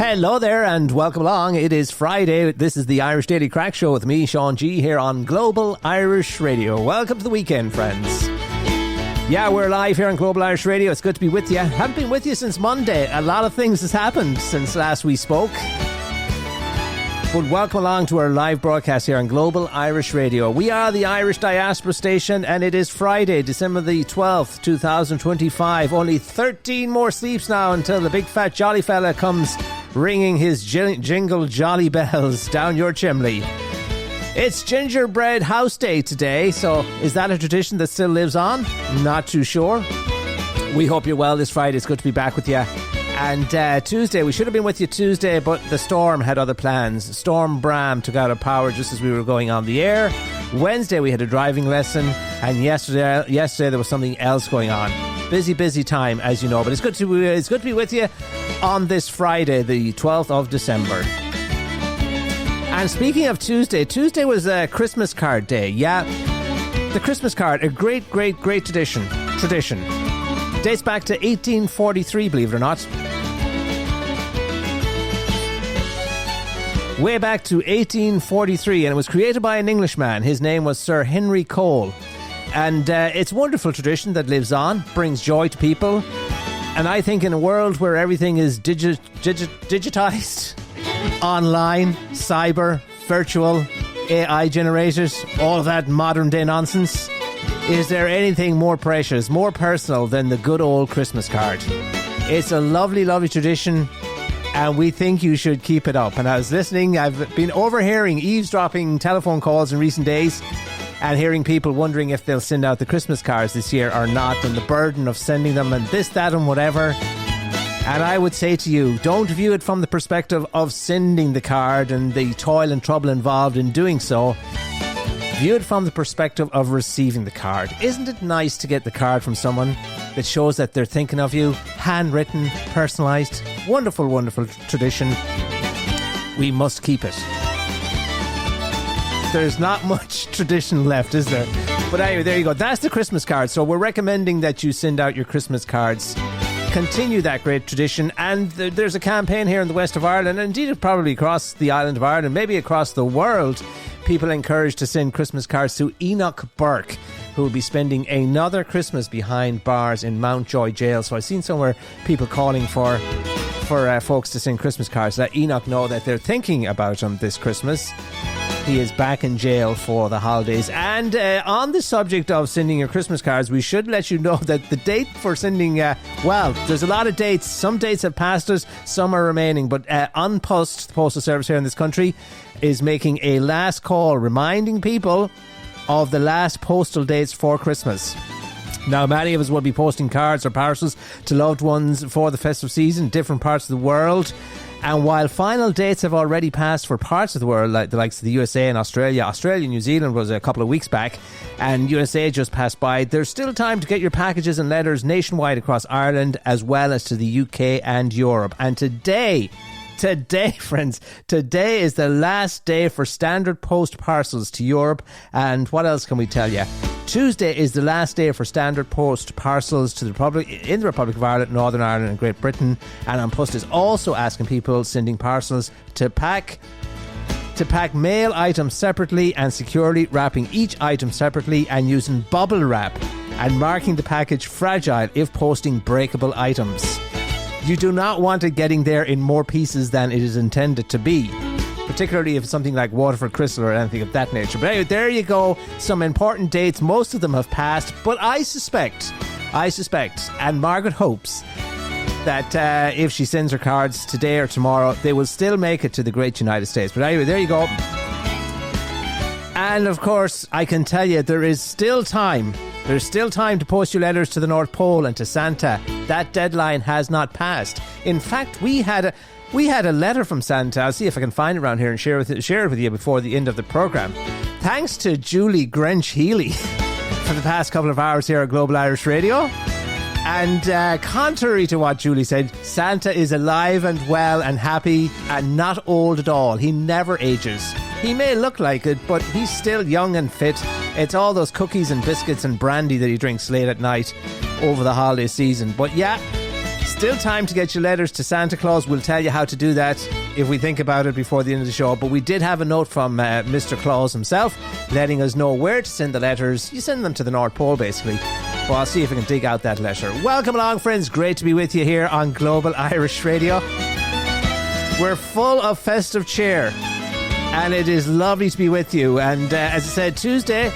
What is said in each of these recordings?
Hello there and welcome along. It is Friday. This is the Irish Daily Crack Show with me, Sean G, here on Global Irish Radio. Welcome to the weekend, friends. Yeah, we're live here on Global Irish Radio. It's good to be with you. Haven't been with you since Monday. A lot of things has happened since last we spoke. But welcome along to our live broadcast here on Global Irish Radio. We are the Irish Diaspora Station and it is Friday, December the 12th, 2025. Only 13 more sleeps now until the big fat jolly fella comes ringing his jingle jolly bells down your chimney. It's Gingerbread House Day today, so is that a tradition that still lives on? Not too sure. We hope you're well this Friday. It's good to be back with you. And Tuesday, we should have been with you Tuesday, but the storm had other plans. Storm Bram took out our power just as we were going on the air. Wednesday, we had a driving lesson. And yesterday there was something else going on. Busy time, as you know. But it's good to be with you on this Friday, the 12th of December. And speaking of Tuesday was a Christmas card day. Yeah, the Christmas card, a great tradition. Dates back to 1843, believe it or not. Way back to 1843, and it was created by an Englishman. His name was Sir Henry Cole. And it's a wonderful tradition that lives on, brings joy to people. And I think in a world where everything is digitized, online, cyber, virtual, AI generators, all of that modern day nonsense, is there anything more precious, more personal than the good old Christmas card? It's a lovely tradition, and we think you should keep it up. And I was listening, I've been overhearing eavesdropping telephone calls in recent days and hearing people wondering if they'll send out the Christmas cards this year or not, and the burden of sending them and this, that and whatever. And I would say to you, don't view it from the perspective of sending the card and the toil and trouble involved in doing so. View it from the perspective of receiving the card. Isn't it nice to get the card from someone that shows that they're thinking of you? Handwritten, personalised. Wonderful tradition. We must keep it. There's not much tradition left, is there? But anyway, there you go. That's the Christmas card. So we're recommending that you send out your Christmas cards. Continue that great tradition. And there's a campaign here in the west of Ireland, and indeed probably across the island of Ireland, maybe across the world. People encouraged to send Christmas cards to Enoch Burke, who will be spending another Christmas behind bars in Mountjoy Jail. So I've seen somewhere people calling for folks to send Christmas cards, let Enoch know that they're thinking about him this Christmas. He is back in jail for the holidays. And on the subject of sending your Christmas cards, we should let you know that the date for sending, there's a lot of dates. Some dates have passed us, some are remaining. But An Post, the postal service here in this country, is making a last call, reminding people of the last postal dates for Christmas. Now, many of us will be posting cards or parcels to loved ones for the festive season in different parts of the world. And while final dates have already passed for parts of the world, like the likes of the USA and Australia and New Zealand was a couple of weeks back, and USA just passed by, there's still time to get your packages and letters nationwide across Ireland, as well as to the UK and Europe. And today, friends, today is the last day for standard post parcels to Europe. And what else can we tell you? Tuesday is the last day for standard post parcels to the Republic of Ireland, Northern Ireland and Great Britain. And An Post is also asking people sending parcels to pack mail items separately and securely, wrapping each item separately and using bubble wrap and marking the package fragile if posting breakable items. You do not want it getting there in more pieces than it is intended to be, particularly if it's something like Waterford Crystal or anything of that nature. But anyway, there you go. Some important dates. Most of them have passed, but I suspect, and Margaret hopes, that if she sends her cards today or tomorrow, they will still make it to the great United States. But anyway, there you go. And of course, I can tell you there is still time. There's still time to post your letters to the North Pole and to Santa. That deadline has not passed. In fact, we had a letter from Santa. I'll see if I can find it around here and share it with you before the end of the programme. Thanks to Julie Grench Healy for the past couple of hours here at Global Irish Radio. And contrary to what Julie said, Santa is alive and well and happy and not old at all. He never ages. He may look like it, but he's still young and fit. It's all those cookies and biscuits and brandy that he drinks late at night over the holiday season. But yeah, Still time to get your letters to Santa Claus. We'll tell you how to do that if we think about it before the end of the show. But we did have a note from Mr. Claus himself letting us know where to send the letters. You send them to the North Pole, basically. Well, I'll see if I can dig out that letter. Welcome along, friends. Great to be with you here on Global Irish Radio. We're full of festive cheer, and it is lovely to be with you. And as I said, Tuesday,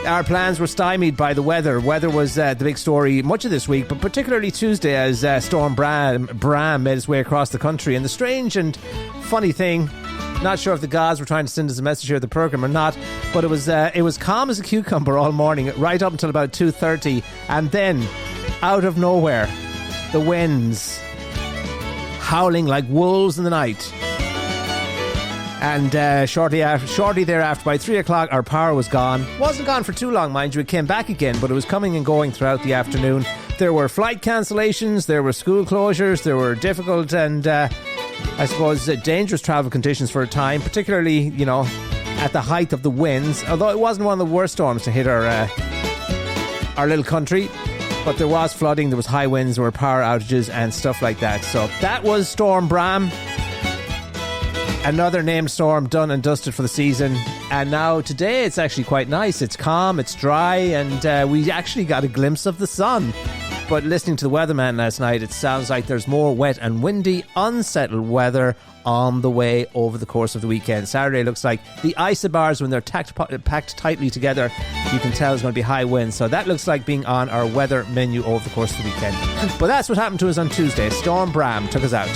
our plans were stymied by the weather. Weather was the big story much of this week, but particularly Tuesday as Storm Bram made its way across the country. And the strange and funny thing, not sure if the gods were trying to send us a message here at the programme or not, but it was calm as a cucumber all morning, right up until about 2:30, and then, out of nowhere, the winds howling like wolves in the night. And shortly thereafter, by 3 o'clock, our power was gone. Wasn't gone for too long, mind you. It came back again, but it was coming and going throughout the afternoon. There were flight cancellations, there were school closures, there were difficult and, I suppose, dangerous travel conditions for a time, particularly, at the height of the winds. Although it wasn't one of the worst storms to hit our little country. But there was flooding, there was high winds, there were power outages and stuff like that. So that was Storm Bram. Another named storm done and dusted for the season. And now today it's actually quite nice. It's calm, it's dry, and we actually got a glimpse of the sun. But listening to the weatherman last night, it sounds like there's more wet and windy, unsettled weather on the way over the course of the weekend. Saturday looks like the isobars, when they're packed tightly together, you can tell there's going to be high winds. So that looks like being on our weather menu over the course of the weekend. But that's what happened to us on Tuesday. Storm Bram took us out.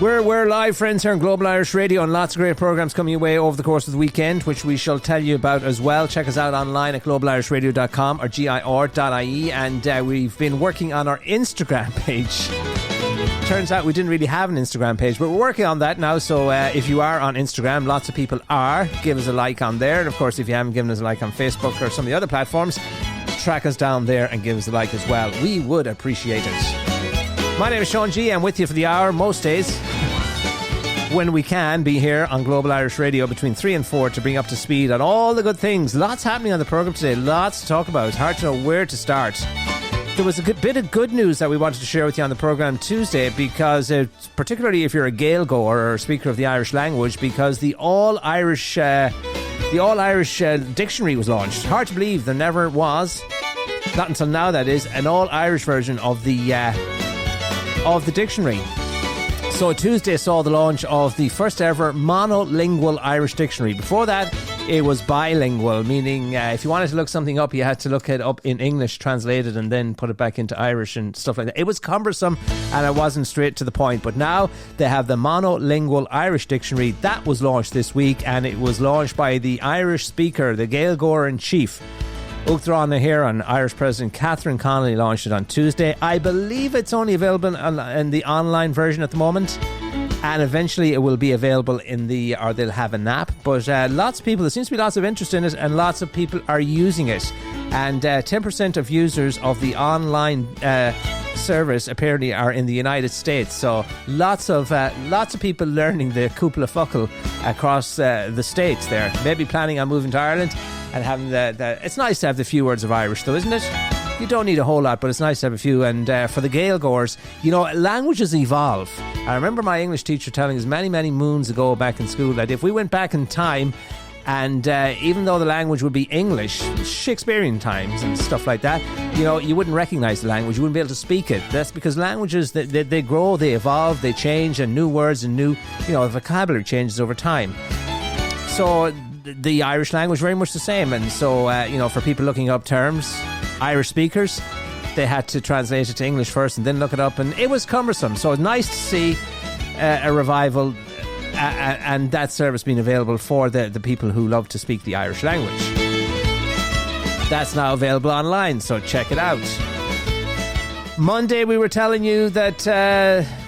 We're live, friends, here on Global Irish Radio, and lots of great programmes coming your way over the course of the weekend, which we shall tell you about as well. Check us out online at globalarishradio.com or gir.ie, and we've been working on our Instagram page. Turns out we didn't really have an Instagram page, but we're working on that now. So if you are on Instagram, lots of people are, give us a like on there. And of course, if you haven't given us a like on Facebook or some of the other platforms, track us down there and give us a like as well. We would appreciate it. My name is Sean G. I'm with you for the hour most days when we can be here on Global Irish Radio between 3 and 4 to bring up to speed on all the good things. Lots happening on the programme today, lots to talk about. Hard to know where to start. There was a good bit of good news that we wanted to share with you on the programme Tuesday, because particularly if you're a Gaelgoer or a speaker of the Irish language, because the All-Irish Dictionary was launched. Hard to believe there never was, not until now that is, an All-Irish version of the dictionary. So Tuesday saw the launch of the first ever monolingual Irish dictionary. Before that, it was bilingual, meaning if you wanted to look something up, you had to look it up in English, translated, and then put it back into Irish and stuff like that. It was cumbersome, and it wasn't straight to the point. But now they have the monolingual Irish dictionary. That was launched this week, and it was launched by the Irish speaker, the Gaeilgeoir-in-Chief. Uachtaráin na hÉireann, Irish President Catherine Connolly launched it on Tuesday. I believe it's only available in the online version at the moment, and eventually it will be available or they'll have an app. But lots of people, there seems to be lots of interest in it, and lots of people are using it. And 10% of users of the online service apparently are in the United States. So lots of people learning the Cúpla Focal across the States there. Maybe planning on moving to Ireland and having it's nice to have the few words of Irish, though, isn't it? You don't need a whole lot, but it's nice to have a few. And for the Gaelgoers, languages evolve. I remember my English teacher telling us many, many moons ago back in school that if we went back in time, and even though the language would be English, Shakespearean times and stuff like that, you wouldn't recognise the language, you wouldn't be able to speak it. That's because languages, they grow, they evolve, they change, and new words and new, vocabulary changes over time. So the Irish language very much the same. And so, for people looking up terms, Irish speakers, they had to translate it to English first and then look it up, and it was cumbersome. So it's nice to see a revival and that service being available for the people who love to speak the Irish language. That's now available online, so check it out. Monday we were telling you that,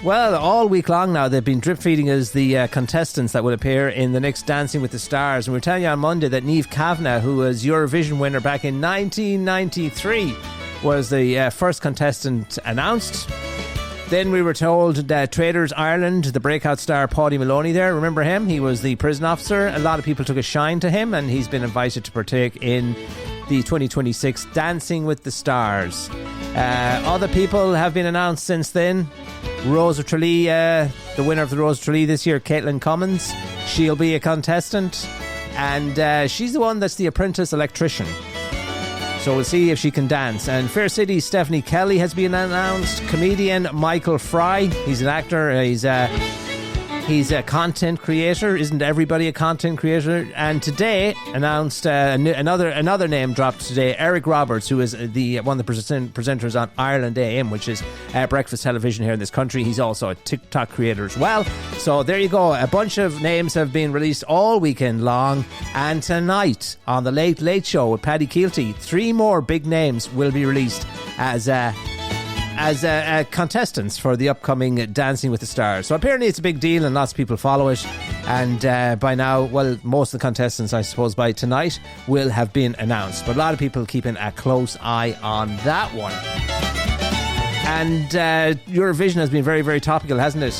all week long now they've been drip feeding us the contestants that will appear in the next Dancing with the Stars. And we were telling you on Monday that Niamh Kavanagh, who was Eurovision winner back in 1993, was the first contestant announced. Then we were told that Traders Ireland, the breakout star Paddy Maloney there, remember him? He was the prison officer. A lot of people took a shine to him, and he's been invited to partake in the 2026 Dancing with the Stars. Other people have been announced since then. Rose of Tralee, the winner of the Rose of Tralee this year, Caitlin Cummins. She'll be a contestant. And she's the one that's the apprentice electrician. So we'll see if she can dance. And Fair City's Stephanie Kelly has been announced. Comedian Michael Fry. He's an actor. He's a content creator. Isn't everybody a content creator? And today announced another name dropped today. Eric Roberts, who is one of the presenters on Ireland AM, which is breakfast television here in this country. He's also a TikTok creator as well. So there you go. A bunch of names have been released all weekend long. And tonight on the Late Late Show with Paddy Keelty, 3 more big names will be released as contestants for the upcoming Dancing with the Stars. So apparently it's a big deal and lots of people follow it. And by now, well, most of the contestants, I suppose, by tonight will have been announced. But a lot of people keeping a close eye on that one. And Eurovision has been very, very topical, hasn't it?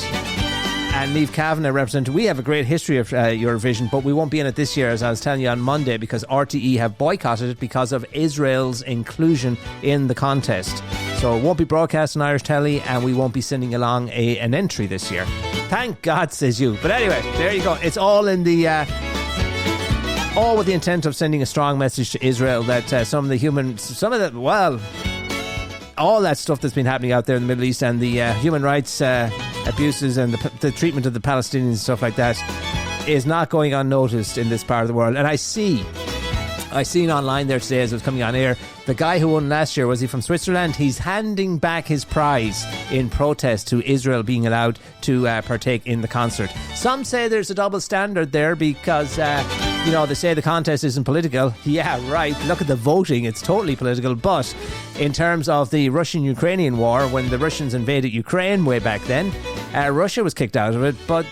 And Niamh Kavanagh represented. We have a great history of Eurovision, but we won't be in it this year, as I was telling you on Monday, because RTE have boycotted it because of Israel's inclusion in the contest. So it won't be broadcast on Irish telly, and we won't be sending along an entry this year. Thank God, says you. But anyway, there you go. It's all in the all with the intent of sending a strong message to Israel that all that stuff that's been happening out there in the Middle East and the human rights abuses and the treatment of the Palestinians and stuff like that is not going unnoticed in this part of the world. And I seen online there today as it was coming on air, the guy who won last year, was he from Switzerland? He's handing back his prize in protest to Israel being allowed to partake in the concert. Some say there's a double standard there because, they say the contest isn't political. Yeah, right. Look at the voting. It's totally political. But in terms of the Russian-Ukrainian war, when the Russians invaded Ukraine way back then, Russia was kicked out of it. But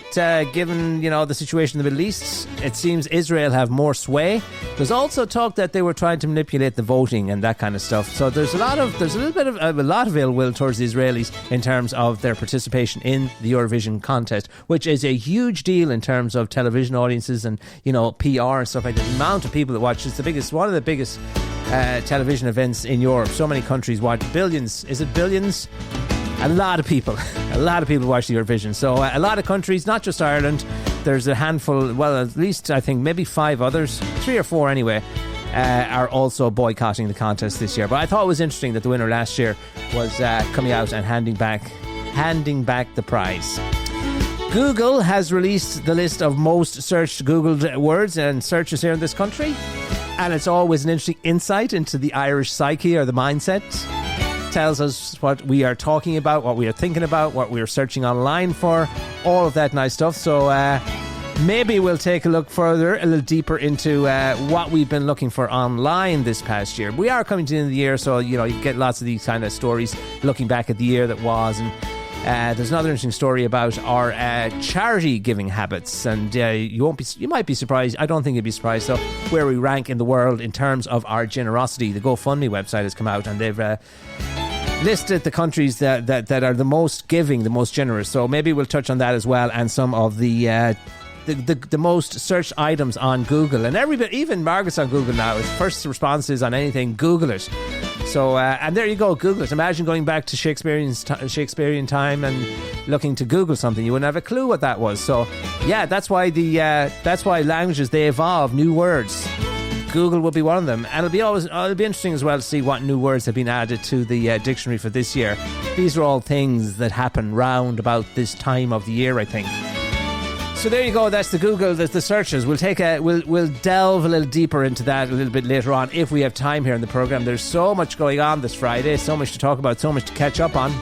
given, the situation in the Middle East, it seems Israel have more sway. There's also talk that they were trying to manipulate the voting and that kind of stuff. So there's a lot of ill will towards the Israelis in terms of their participation in the Eurovision contest, which is a huge deal in terms of television audiences and PR and stuff like that. The amount of people that watch, it's one of the biggest television events in Europe. So many countries watch. Billions. Is it billions? A lot of people watch the Eurovision. So a lot of countries, not just Ireland. There's a handful, well, at least I think maybe 5 others, 3 or 4 anyway, are also boycotting the contest this year. But I thought it was interesting that the winner last year was coming out and handing back the prize. Google has released the list of most searched Googled words and searches here in this country. And it's always an interesting insight into the Irish psyche or the mindset. Tells us what we are talking about, what we are thinking about, what we are searching online for, all of that nice stuff. So maybe we'll take a look further, a little deeper into what we've been looking for online this past year. We are coming to the end of the year, so you get lots of these kind of stories looking back at the year that was. And there's another interesting story about our charity giving habits, and you might be surprised. I don't think you'd be surprised though, where we rank in the world in terms of our generosity. The GoFundMe website has come out and they've listed the countries that are the most giving, the most generous. So maybe we'll touch on that as well, and some of the most searched items on Google. And everybody, even Margaret's on Google now. His first response is on anything, Google it. So, and there you go, Google it. Imagine going back to Shakespearean time and looking to Google something. You wouldn't have a clue what that was. So, yeah, that's why languages, they evolve, new words. Google will be one of them. And it'll be interesting as well to see what new words have been added to the dictionary for this year. These are all things that happen round about this time of the year, I think. So there you go. That's the Google, the searches. We'll delve a little deeper into that a little bit later on if we have time here in the program. There's so much going on this Friday, so much to talk about, so much to catch up on.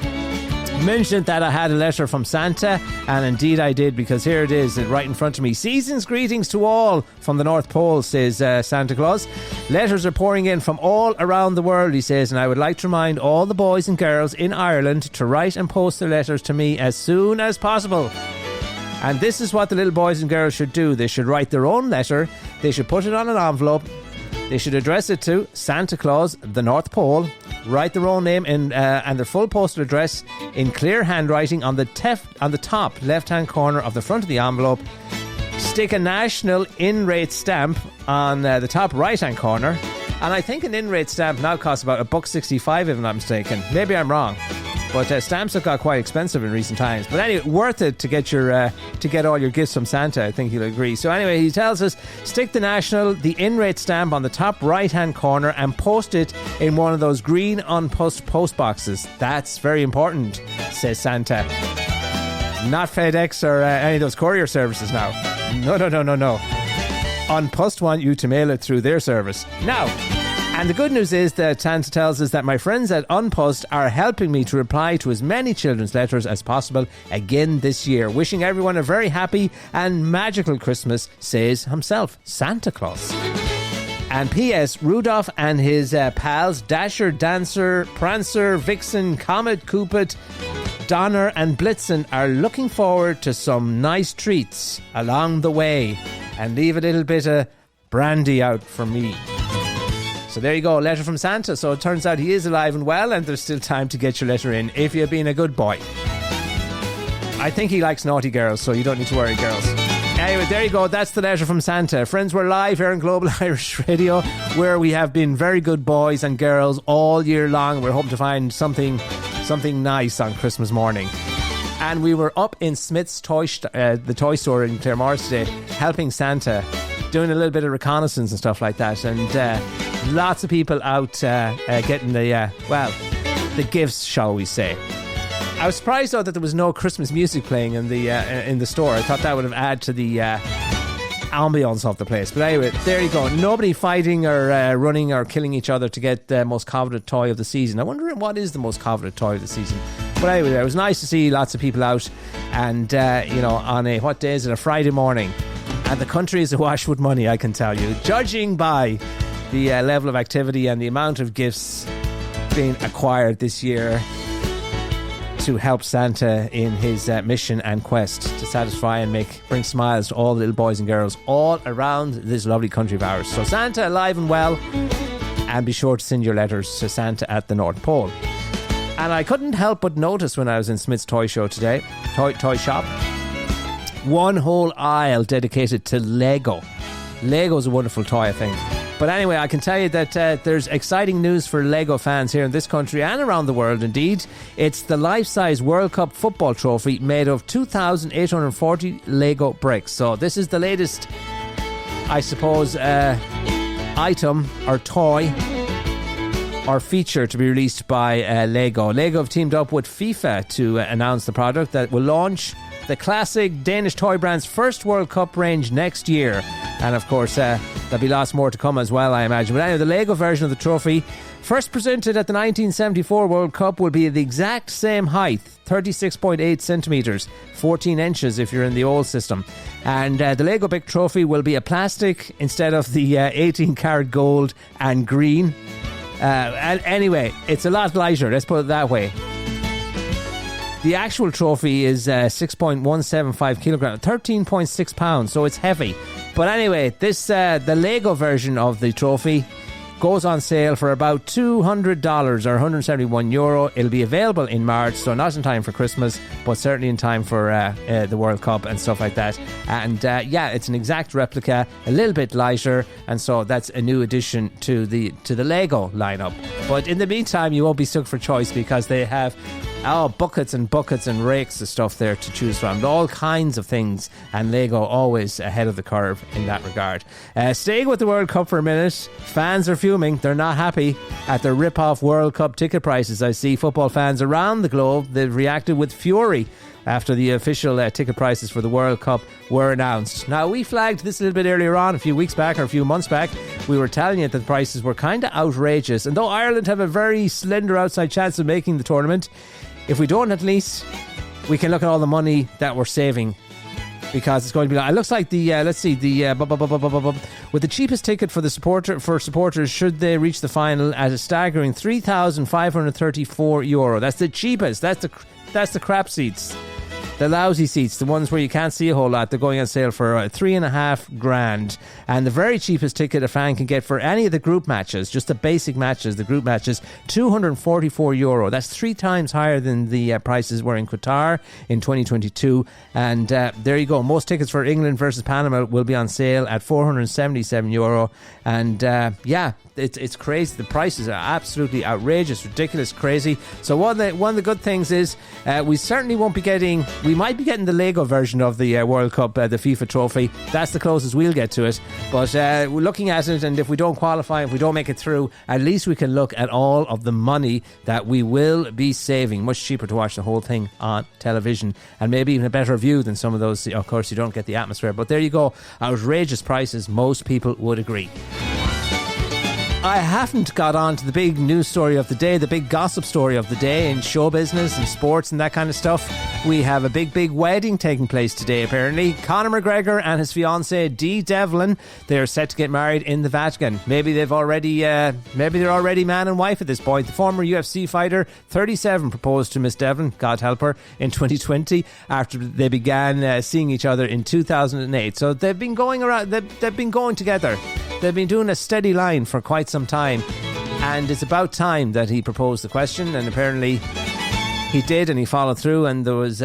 Mentioned that I had a letter from Santa, and indeed I did, because here it is right in front of me. Season's greetings to all from the North Pole, says Santa Claus. Letters are pouring in from all around the world, he says, and I would like to remind all the boys and girls in Ireland to write and post their letters to me as soon as possible. And this is what the little boys and girls should do. They should write their own letter. They should put it on an envelope. They should address it to Santa Claus, the North Pole. Write their own name and their full postal address in clear handwriting on the top left-hand corner of the front of the envelope. Stick a national in-rate stamp on the top right-hand corner. And I think an in-rate stamp now costs about $1.65 if I'm not mistaken. Maybe I'm wrong. But stamps have got quite expensive in recent times. But anyway, worth it to get all your gifts from Santa. I think you'll agree. So anyway, he tells us, stick the national, the in-rate stamp on the top right-hand corner and post it in one of those green unpost post boxes. That's very important, says Santa. Not FedEx or any of those courier services now. No. Unpost want you to mail it through their service. Now, and the good news is that Santa tells us that my friends at Unpost are helping me to reply to as many children's letters as possible again this year. Wishing everyone a very happy and magical Christmas, says himself, Santa Claus. And P.S. Rudolph and his pals Dasher, Dancer, Prancer, Vixen, Comet, Cupid, Donner and Blitzen are looking forward to some nice treats along the way. And leave a little bit of brandy out for me. So there you go, a letter from Santa. So it turns out he is alive and well, and there's still time to get your letter in if you've been a good boy. I think he likes naughty girls, so you don't need to worry, girls. Anyway, there you go. That's the letter from Santa. Friends, we're live here on Global Irish Radio, where we have been very good boys and girls all year long. We're hoping to find something nice on Christmas morning. And we were up in Smith's the toy store in Claremorris today, helping Santa, doing a little bit of reconnaissance and stuff like that. And lots of people out getting the gifts, shall we say. I was surprised though that there was no Christmas music playing in the store. I thought that would have added to the ambience of the place. But anyway, there you go. Nobody fighting or running or killing each other to get the most coveted toy of the season. I wonder what is the most coveted toy of the season. But anyway, it was nice to see lots of people out, and on what day is it? A Friday morning, and the country is awash with money, I can tell you, judging by the level of activity and the amount of gifts being acquired this year to help Santa in his mission and quest to satisfy and bring smiles to all the little boys and girls all around this lovely country of ours. So Santa alive and well, and be sure to send your letters to Santa at the North Pole. And I couldn't help but notice when I was in Smith's toy shop, one whole aisle dedicated to Lego. Lego's a wonderful toy, I think. But anyway, I can tell you that there's exciting news for Lego fans here in this country and around the world indeed. It's the life-size World Cup football trophy made of 2,840 Lego bricks. So this is the latest, I suppose, item or toy or feature to be released by Lego. Lego have teamed up with FIFA to announce the product that will launch the classic Danish toy brand's first World Cup range next year. And of course, there'll be lots more to come as well, I imagine. But anyway, the Lego version of the trophy, first presented at the 1974 World Cup, will be the exact same height, 36.8 centimetres, 14 inches if you're in the old system. And the Lego Big Trophy will be a plastic instead of the 18 karat gold and green. And anyway, it's a lot lighter, let's put it that way. The actual trophy is 6.175 kilograms, 13.6 pounds, so it's heavy. But anyway, this the Lego version of the trophy goes on sale for about $200 or €171. It'll be available in March, so not in time for Christmas, but certainly in time for the World Cup and stuff like that. And it's an exact replica, a little bit lighter, and so that's a new addition to the Lego lineup. But in the meantime, you won't be stuck for choice because they have buckets and buckets and rakes of stuff there to choose from. All kinds of things, and Lego always ahead of the curve in that regard. Staying with the World Cup for a minute, fans are fuming. They're not happy at the rip-off World Cup ticket prices. I see football fans around the globe, they've reacted with fury after the official ticket prices for the World Cup were announced. Now, we flagged this a little bit earlier on, a few weeks back or a few months back. We were telling you that the prices were kind of outrageous, and though Ireland have a very slender outside chance of making the tournament, if we don't, at least we can look at all the money that we're saving, because it's going to be. It looks like the with the cheapest ticket for supporters should they reach the final at a staggering €3,534. That's the cheapest. That's the crap seats. The lousy seats, the ones where you can't see a whole lot, they're going on sale for $3,500. And the very cheapest ticket a fan can get for any of the group matches, just the basic matches, the group matches, €244. That's 3 times higher than the prices were in Qatar in 2022. And there you go. Most tickets for England versus Panama will be on sale at €477. And it's crazy. The prices are absolutely outrageous, ridiculous, crazy. So one of the good things is we certainly won't be getting. We might be getting the Lego version of the World Cup, the FIFA trophy. That's the closest we'll get to it. But we're looking at it, and if we don't qualify, if we don't make it through, at least we can look at all of the money that we will be saving. Much cheaper to watch the whole thing on television, and maybe even a better view than some of those. Of course, you don't get the atmosphere, but there you go. Outrageous prices, most people would agree. I haven't got on to the big news story of the day, the big gossip story of the day in show business and sports and that kind of stuff. We have a big wedding taking place today, apparently. Conor McGregor and his fiancée, Dee Devlin, they're set to get married in the Vatican. Maybe they're already man and wife at this point. The former UFC fighter, 37, proposed to Miss Devlin, God help her, in 2020 after they began seeing each other in 2008. So they've been going around, they've been going together. They've been doing a steady line for quite some time, and it's about time that he proposed the question, and apparently he did, and he followed through. And there was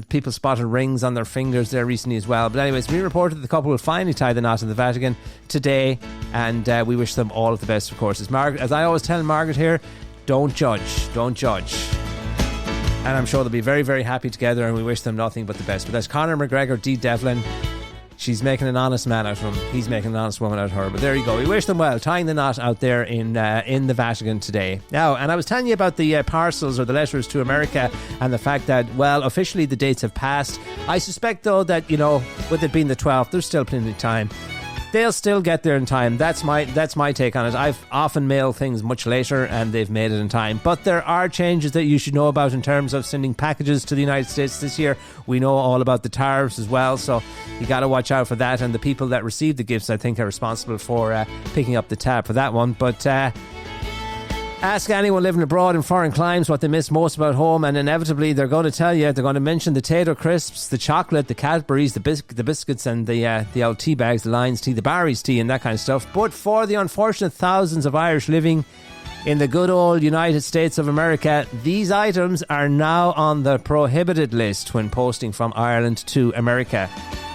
people spotted rings on their fingers there recently as well. But anyway, it's been reported that the couple will finally tie the knot in the Vatican today, and we wish them all of the best, of course. As I always tell Margaret here, don't judge. And I'm sure they'll be very, very happy together, and we wish them nothing but the best. But that's Conor McGregor, Dee Devlin. She's making an honest man out of him. He's making an honest woman out of her. But there you go. We wish them well, tying the knot out there in the Vatican today. Now, and I was telling you about the parcels or the letters to America, and the fact that, well, officially the dates have passed. I suspect, though, that, with it being the 12th, there's still plenty of time. They'll still get there in time. That's my take on it. I've often mailed things much later, and they've made it in time. But there are changes that you should know about in terms of sending packages to the United States this year. We know all about the tariffs as well, so you got to watch out for that. And the people that receive the gifts, I think, are responsible for picking up the tab for that one. But ask anyone living abroad in foreign climes what they miss most about home, and inevitably they're going to tell you. They're going to mention the Tato crisps, the chocolate, the Cadbury's, the biscuits, and the old tea bags, the Lions tea, the Barry's tea, and that kind of stuff. But for the unfortunate thousands of Irish living in the good old United States of America, these items are now on the prohibited list when posting from Ireland to America.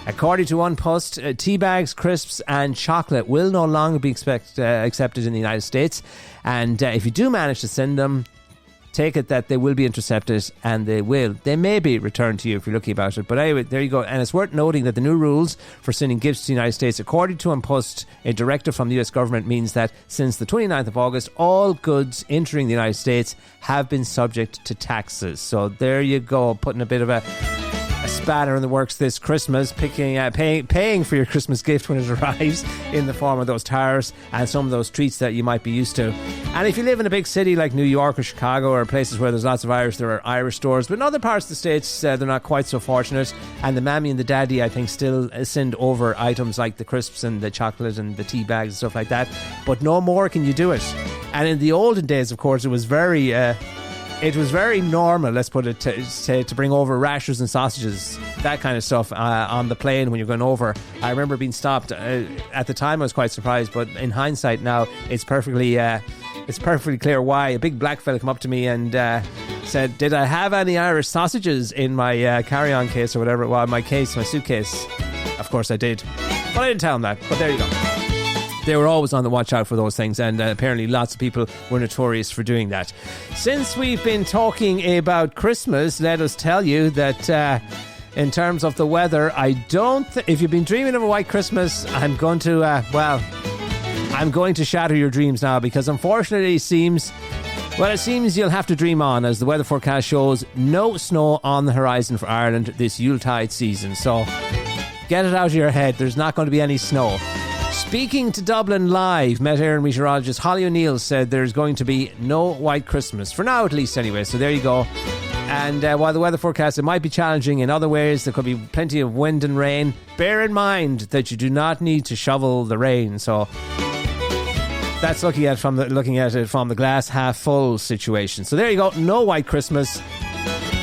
According to one post, tea bags, crisps and chocolate will no longer be accepted in the United States. And if you do manage to send them, take it that they will be intercepted, and they may be returned to you if you're lucky about it. But anyway, there you go. And it's worth noting that the new rules for sending gifts to the United States, according to one post, a directive from the US government, means that since the 29th of August, all goods entering the United States have been subject to taxes. So there you go, putting a bit of a spanner in the works this Christmas, paying for your Christmas gift when it arrives in the form of those tariffs and some of those treats that you might be used to. And if you live in a big city like New York or Chicago or places where there's lots of Irish, there are Irish stores. But in other parts of the States, they're not quite so fortunate. And the mammy and the daddy, I think, still send over items like the crisps and the chocolate and the tea bags and stuff like that. But no more can you do it. And in the olden days, of course, it was very normal, let's put it, to bring over rashers and sausages, that kind of stuff, on the plane when you're going over. I remember being stopped. At the time, I was quite surprised, but in hindsight now, it's perfectly clear why. A big black fella came up to me and said, "Did I have any Irish sausages in my carry-on case or whatever it was, my suitcase?" Of course I did, but I didn't tell him that. But there you go. They were always on the watch out for those things, and apparently lots of people were notorious for doing that. Since we've been talking about Christmas, let us tell you that in terms of the weather, if you've been dreaming of a white Christmas, I'm going to shatter your dreams now, because unfortunately it seems you'll have to dream on, as the weather forecast shows no snow on the horizon for Ireland this Yuletide season. So get it out of your head, there's not going to be any snow. Speaking to Dublin Live, Met Éireann meteorologist Holly O'Neill said there's going to be no white Christmas, for now at least anyway, so there you go. And while the weather forecast, it might be challenging in other ways, there could be plenty of wind and rain, bear in mind that you do not need to shovel the rain. So that's looking at it from the glass half full situation. So there you go, no white Christmas.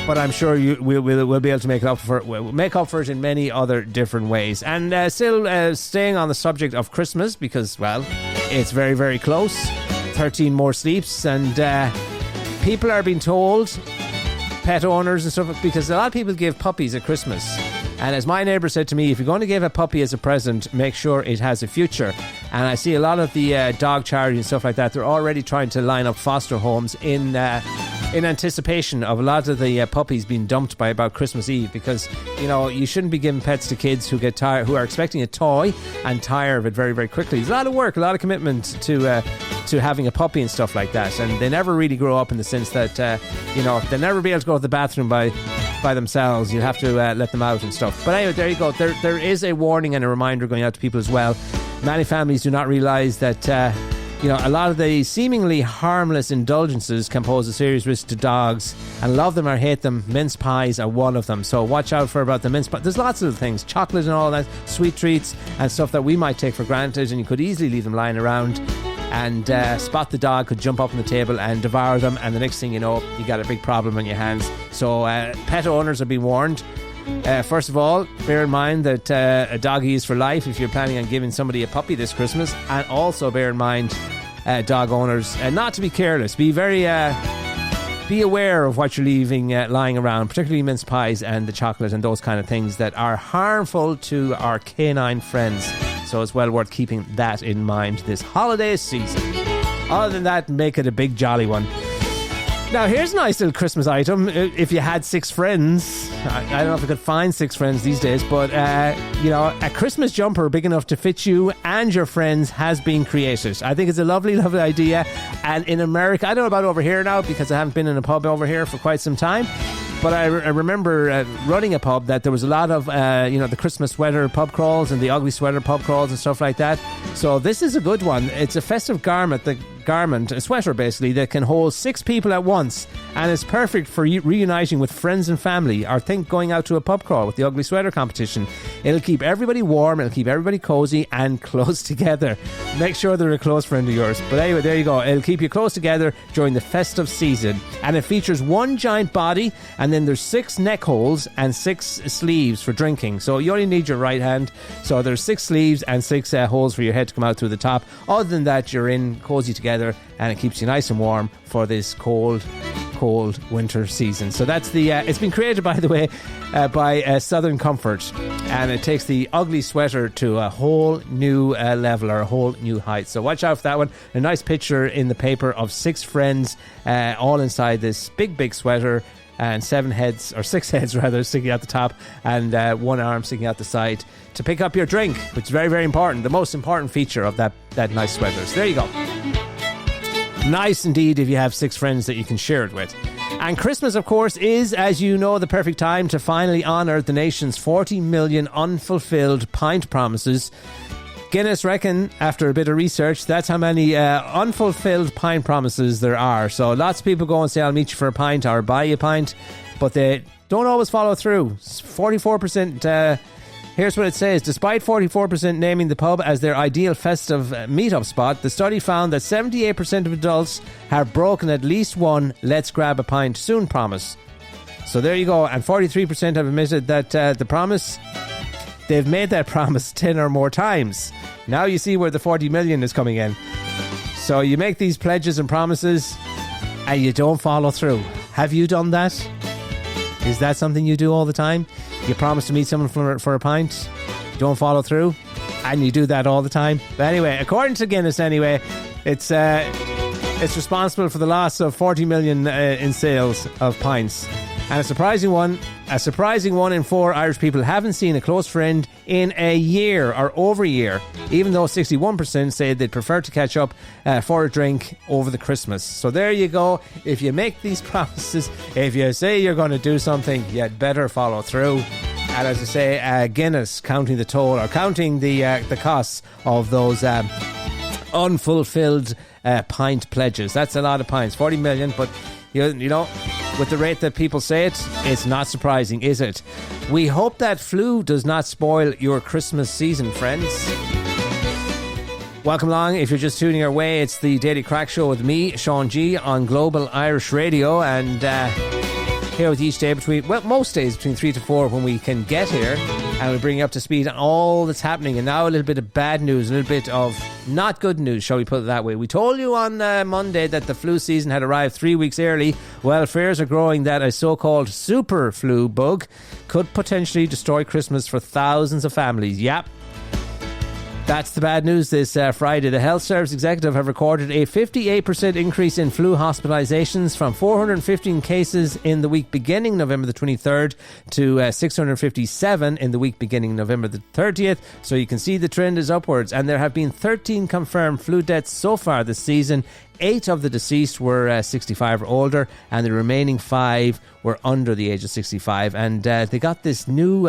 But I'm sure we'll be able to make up for it in many other different ways. And still staying on the subject of Christmas, because, well, it's very, very close. 13 more sleeps, and people are being told, pet owners and stuff, because a lot of people give puppies at Christmas. And as my neighbour said to me, if you're going to give a puppy as a present, make sure it has a future. And I see a lot of the dog charity and stuff like that, they're already trying to line up foster homes in anticipation of a lot of the puppies being dumped by about Christmas Eve, because you shouldn't be giving pets to kids who get tired, who are expecting a toy and tire of it very, very quickly. There's a lot of work, a lot of commitment to having a puppy and stuff like that, and they never really grow up in the sense that they'll never be able to go to the bathroom by themselves. You have to let them out and stuff. But anyway, there you go. There is a warning and a reminder going out to people as well. Many families do not realise that a lot of the seemingly harmless indulgences can pose a serious risk to dogs, and love them or hate them, mince pies are one of them. So watch out for about the mince pie. There's lots of things, chocolate and all that, sweet treats and stuff that we might take for granted, and you could easily leave them lying around, and Spot the dog could jump up on the table and devour them, and the next thing you know, you got a big problem on your hands. So pet owners are being warned. First of all, bear in mind that a doggy is for life if you're planning on giving somebody a puppy this Christmas, and also bear in mind, dog owners, not to be careless. Be very be aware of what you're leaving lying around, particularly mince pies and the chocolate and those kind of things that are harmful to our canine friends. So it's well worth keeping that in mind this holiday season. Other than that, make it a big jolly one. Now, here's a nice little Christmas item. If you had 6 friends, I don't know if I could find 6 friends these days, but, a Christmas jumper big enough to fit you and your friends has been created. I think it's a lovely, lovely idea. And in America, I don't know about over here now because I haven't been in a pub over here for quite some time. But I remember running a pub that there was a lot of, the Christmas sweater pub crawls and the ugly sweater pub crawls and stuff like that. So this is a good one. It's a festive garment, a sweater basically, that can hold 6 people at once, and it's perfect for reuniting with friends and family, or think going out to a pub crawl with the ugly sweater competition. It'll keep everybody warm, it'll keep everybody cozy and close together. Make sure they're a close friend of yours. But anyway, there you go. It'll keep you close together during the festive season, and it features 1 giant body, and then there's 6 neck holes and 6 sleeves for drinking. So you only need your right hand, so there's 6 sleeves and 6 holes for your head to come out through the top. Other than that, you're in cozy together, and it keeps you nice and warm for this cold winter season. So that's the it's been created, by the way, by Southern Comfort, and it takes the ugly sweater to a whole new level, or a whole new height. So watch out for that one. A nice picture in the paper of 6 friends all inside this big sweater, and 6 heads rather, sticking out the top, and 1 arm sticking out the side to pick up your drink, which is very, very important. The most important feature of that nice sweater. So there you go. Nice indeed if you have 6 friends that you can share it with. And Christmas, of course, is, as you know, the perfect time to finally honour the nation's 40 million unfulfilled pint promises. Guinness reckon, after a bit of research, that's how many unfulfilled pint promises there are. So lots of people go and say, I'll meet you for a pint or buy you a pint, but they don't always follow through. 44%... Here's what it says. Despite 44% naming the pub as their ideal festive meetup spot, the study found that 78% of adults have broken at least one "let's grab a pint soon" promise. So there you go. And 43% have admitted that they've made that promise 10 or more times. Now you see where the 40 million is coming in. So you make these pledges and promises and you don't follow through. Have you done that? Is that something you do all the time? You promise to meet someone for a pint, don't follow through, and you do that all the time. But anyway, according to Guinness, it's responsible for the loss of 40 million in sales of pints. And a surprising one in 4 Irish people haven't seen a close friend in a year or over a year, even though 61% say they'd prefer to catch up for a drink over the Christmas. So there you go. If you make these promises, if you say you're going to do something, you'd better follow through. And as I say, Guinness counting the toll, or counting the costs of those unfulfilled pint pledges. That's a lot of pints, 40 million, but you know, with the rate that people say it, it's not surprising, is it? We hope that flu does not spoil your Christmas season, friends. Welcome along. If you're just tuning our way, it's the Daily Crack Show with me, Sean G, on Global Irish Radio, and here with you each day most days between 3 to 4 when we can get here. and we bring you up to speed on all that's happening. And now a little bit of bad news, a little bit of not good news, shall we put it that way. We told you on Monday that the flu season had arrived 3 weeks early. Well, fears are growing that a so-called super flu bug could potentially destroy Christmas for thousands of families. Yep. That's the bad news this Friday. The Health Service Executive have recorded a 58% increase in flu hospitalisations from 415 cases in the week beginning November the 23rd to 657 in the week beginning November the 30th. So you can see the trend is upwards. And there have been 13 confirmed flu deaths so far this season. 8 of the deceased were 65 or older, and the remaining 5 were under the age of 65. And they got this new...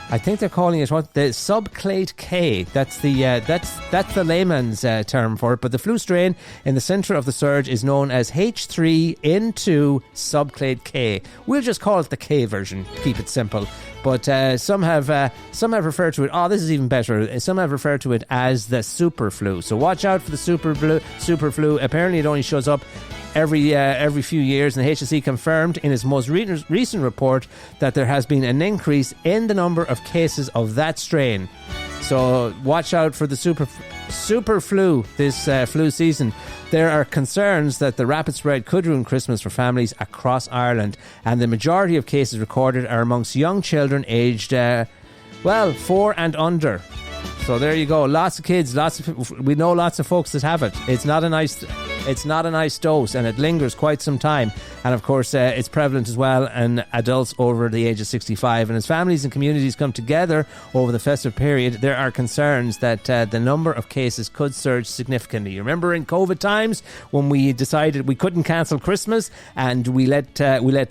I think they're calling it the subclade K. That's the layman's term for it. But the flu strain in the centre of the surge is known as H3N2 subclade K. We'll just call it the K version. Keep it simple. But some have referred to it. Oh, this is even better. Some have referred to it as the super flu. So watch out for the super flu. Apparently, it only shows up every few years, and the HSE confirmed in its most recent report that there has been an increase in the number of cases of that strain. So watch out for the super flu this flu season. There are concerns that the rapid spread could ruin Christmas for families across Ireland, and the majority of cases recorded are amongst young children aged 4 and under. So there you go. Lots of kids, we know lots of folks that have it. It's not a nice dose, and it lingers quite some time. And of course, it's prevalent as well in adults over the age of 65. And as families and communities come together over the festive period, there are concerns that the number of cases could surge significantly. You remember in COVID times when we decided we couldn't cancel Christmas and we let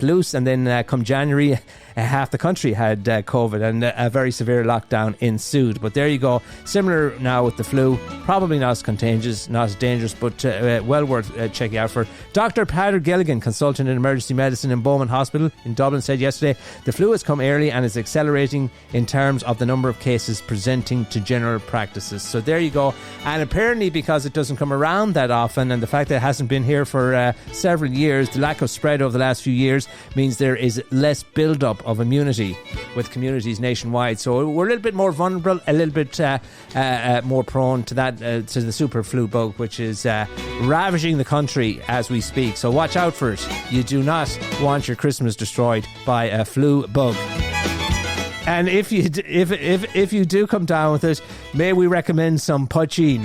loose, and then come January, half the country had COVID, and a very severe lockdown ensued. But there you go. Similar now with the flu. Probably not as contagious, not as dangerous, but well worth checking out for. Dr. Peadar Gilligan, consultant in emergency medicine in Bowman Hospital in Dublin, said yesterday the flu has come early and is accelerating in terms of the number of cases presenting to general practices. So there you go. And apparently, because it doesn't come around that often, and the fact that it hasn't been here for several years, the lack of spread over the last few years means there is less build-up of immunity with communities nationwide. So we're a little bit more vulnerable, a little bit more prone to that, to the super flu bug, which is ravaging the country as we speak. So watch out for it. You do not want your Christmas destroyed by a flu bug. And if you do come down with it, may we recommend some poitín.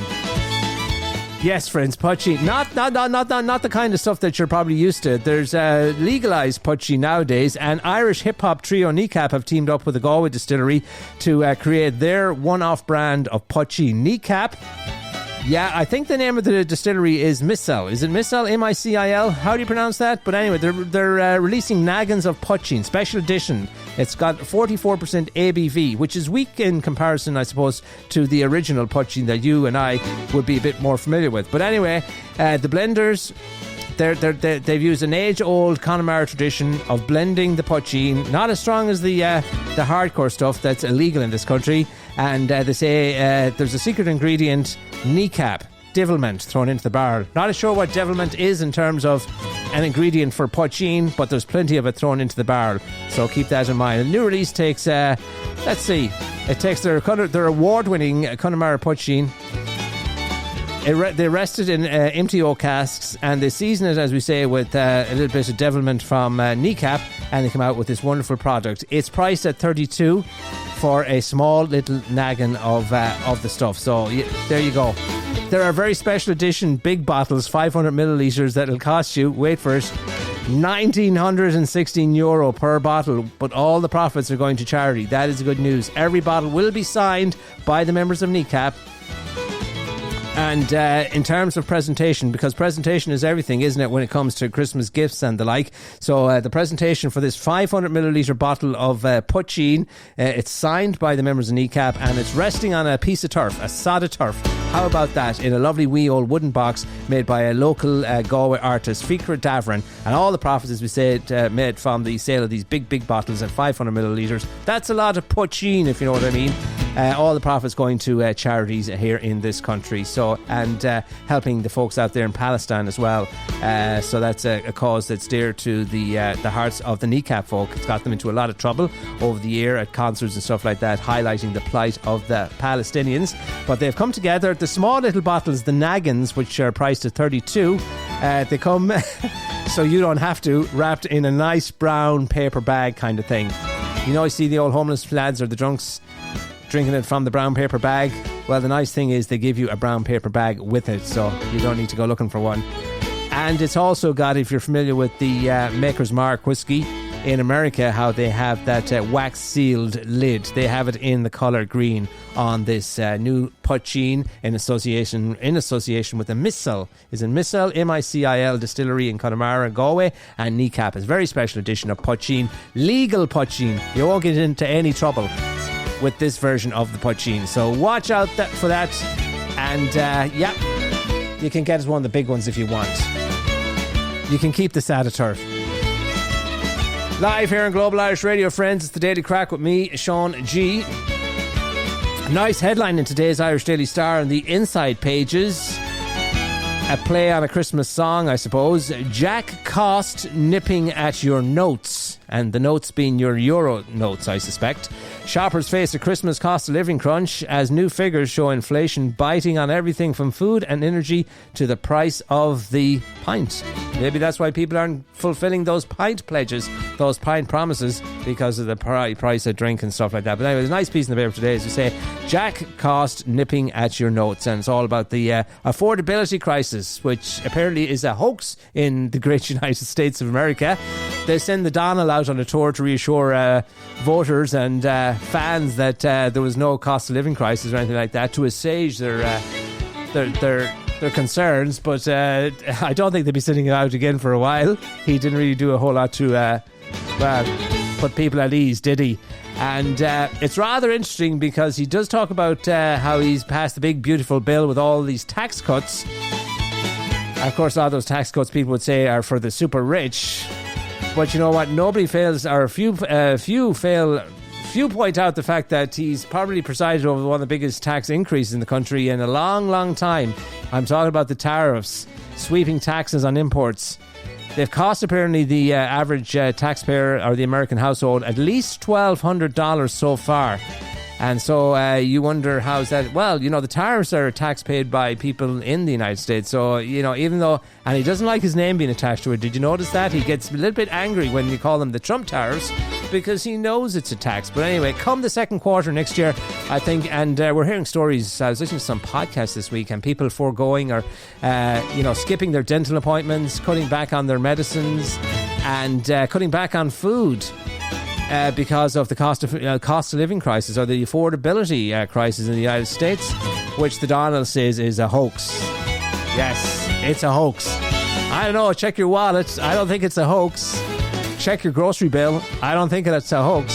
Yes, friends, poitín. Not the kind of stuff that you're probably used to. There's legalised poitín nowadays, and Irish hip-hop trio Kneecap have teamed up with the Galway distillery to create their one-off brand of poitín. Kneecap. Yeah, I think the name of the distillery is Micil. Is it Micil? M-I-C-I-L? How do you pronounce that? But anyway, they're releasing Naggins of Poitín, special edition. It's got 44% ABV, which is weak in comparison, I suppose, to the original poitín that you and I would be a bit more familiar with. But anyway, the blenders... They've used an age-old Connemara tradition of blending the poitín, not as strong as the hardcore stuff that's illegal in this country. And they say there's a secret ingredient, kneecap, devilment, thrown into the barrel. Not sure what devilment is in terms of an ingredient for poitín, but there's plenty of it thrown into the barrel. So keep that in mind. The new release takes, their award-winning Connemara poitín. They rest it in empty oak casks, and they season it, as we say, with a little bit of devilment from Kneecap, and they come out with this wonderful product. It's priced at $32 for a small little naggin of the stuff. So there you go. There are very special edition big bottles, 500 millilitres, that'll cost you, wait for it, €1,916 per bottle, but all the profits are going to charity. That is good news. Every bottle will be signed by the members of Kneecap. And in terms of presentation, because presentation is everything, isn't it, when it comes to Christmas gifts and the like. So the presentation for this 500 millilitre bottle of poitín, it's signed by the members of Kneecap, and it's resting on a piece of turf, a sod of turf. How about that? In a lovely wee old wooden box made by a local Galway artist, Fikra Davran. And all the profits, as we said, made from the sale of these big bottles at 500 millilitres. That's a lot of poitín, if you know what I mean. All the profits going to charities here in this country. So, and helping the folks out there in Palestine as well. So that's a cause that's dear to the hearts of the kneecap folk. It's got them into a lot of trouble over the year at concerts and stuff like that, highlighting the plight of the Palestinians. But they've come together. The small little bottles, the Naggins, which are priced at $32, they come so you don't have to, wrapped in a nice brown paper bag kind of thing. You know, you see the old homeless lads or the drunks drinking it from the brown paper bag. Well, the nice thing is they give you a brown paper bag with it, so you don't need to go looking for one. And it's also got, if you're familiar with the Maker's Mark whiskey in America, how they have that wax sealed lid. They have it in the colour green on this new Poitín in association with the Missile. Is it Missile? MICIL distillery in Connemara, Galway, and Kneecap. It's a very special edition of Poitín, legal Poitín. You won't get into any trouble with this version of the Poitín, so watch out for that. And you can get one of the big ones if you want. You can keep the Sadaturf. Live here on Global Irish Radio, friends, it's the Daily Crack with me, Sean G. Nice headline in today's Irish Daily Star on the inside pages. A play on a Christmas song, I suppose. Jack Cost nipping at your notes. And the notes being your euro notes, I suspect. Shoppers face a Christmas cost of living crunch as new figures show inflation biting on everything from food and energy to the price of the pint. Maybe that's why people aren't fulfilling those pint pledges, those pint promises, because of the price of drink and stuff like that. But anyway, there's a nice piece in the paper today, as you say, Jack Cost nipping at your notes. And it's all about the affordability crisis, which apparently is a hoax in the great United States of America. They send the Donald out on a tour to reassure voters and fans that there was no cost of living crisis or anything like that, to assuage their concerns. But I don't think they'll be sitting it out again for a while. He didn't really do a whole lot to put people at ease, did he? And it's rather interesting because he does talk about how he's passed the big beautiful bill with all these tax cuts. Of course, all those tax cuts, people would say, are for the super rich. But you know what? Nobody fails, or few point out the fact that he's probably presided over one of the biggest tax increases in the country in a long, long time. I'm talking about the tariffs, sweeping taxes on imports. They've cost apparently the average taxpayer or the American household at least $1,200 so far. And so you wonder, how's that? Well, you know, the tariffs are a tax paid by people in the United States. So, you know, even though, and he doesn't like his name being attached to it. Did you notice that? He gets a little bit angry when you call them the Trump tariffs because he knows it's a tax. But anyway, come the second quarter next year, I think, and we're hearing stories. I was listening to some podcasts this week and people foregoing or, skipping their dental appointments, cutting back on their medicines and cutting back on food. Because of the cost of living crisis or the affordability crisis in the United States, which the Donald says is a hoax. Yes, it's a hoax. I don't know, check your wallet. I don't think it's a hoax. Check your grocery bill. I don't think it's a hoax.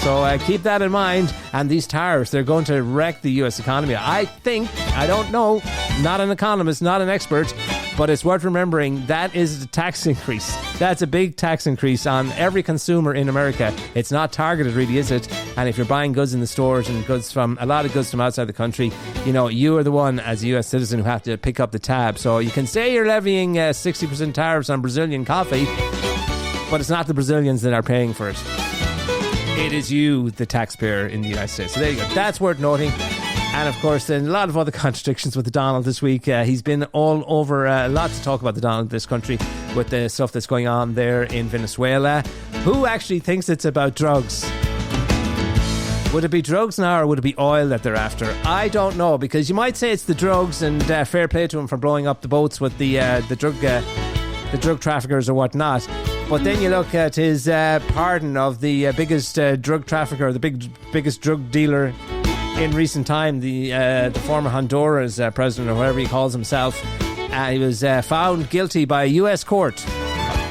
So keep that in mind. And these tariffs, they're going to wreck the US economy. I don't know, not an economist, not an expert, but it's worth remembering that is a tax increase. That's a big tax increase on every consumer in America. It's not targeted, really, is it? And if you're buying goods in the stores and a lot of goods from outside the country, you know, you are the one as a US citizen who have to pick up the tab. So you can say you're levying 60% tariffs on Brazilian coffee, but it's not the Brazilians that are paying for it. It is you, the taxpayer in the United States. So there you go. That's worth noting. And of course, then a lot of other contradictions with the Donald this week. He's been all over, a lot to talk about the Donald this country with the stuff that's going on there in Venezuela. Who actually thinks it's about drugs? Would it be drugs now or would it be oil that they're after? I don't know, because you might say it's the drugs, and fair play to him for blowing up the boats with the drug traffickers or whatnot. But then you look at his pardon of the biggest drug trafficker, the biggest drug dealer in recent time, the former Honduras president, or whatever he calls himself. He was found guilty by a US court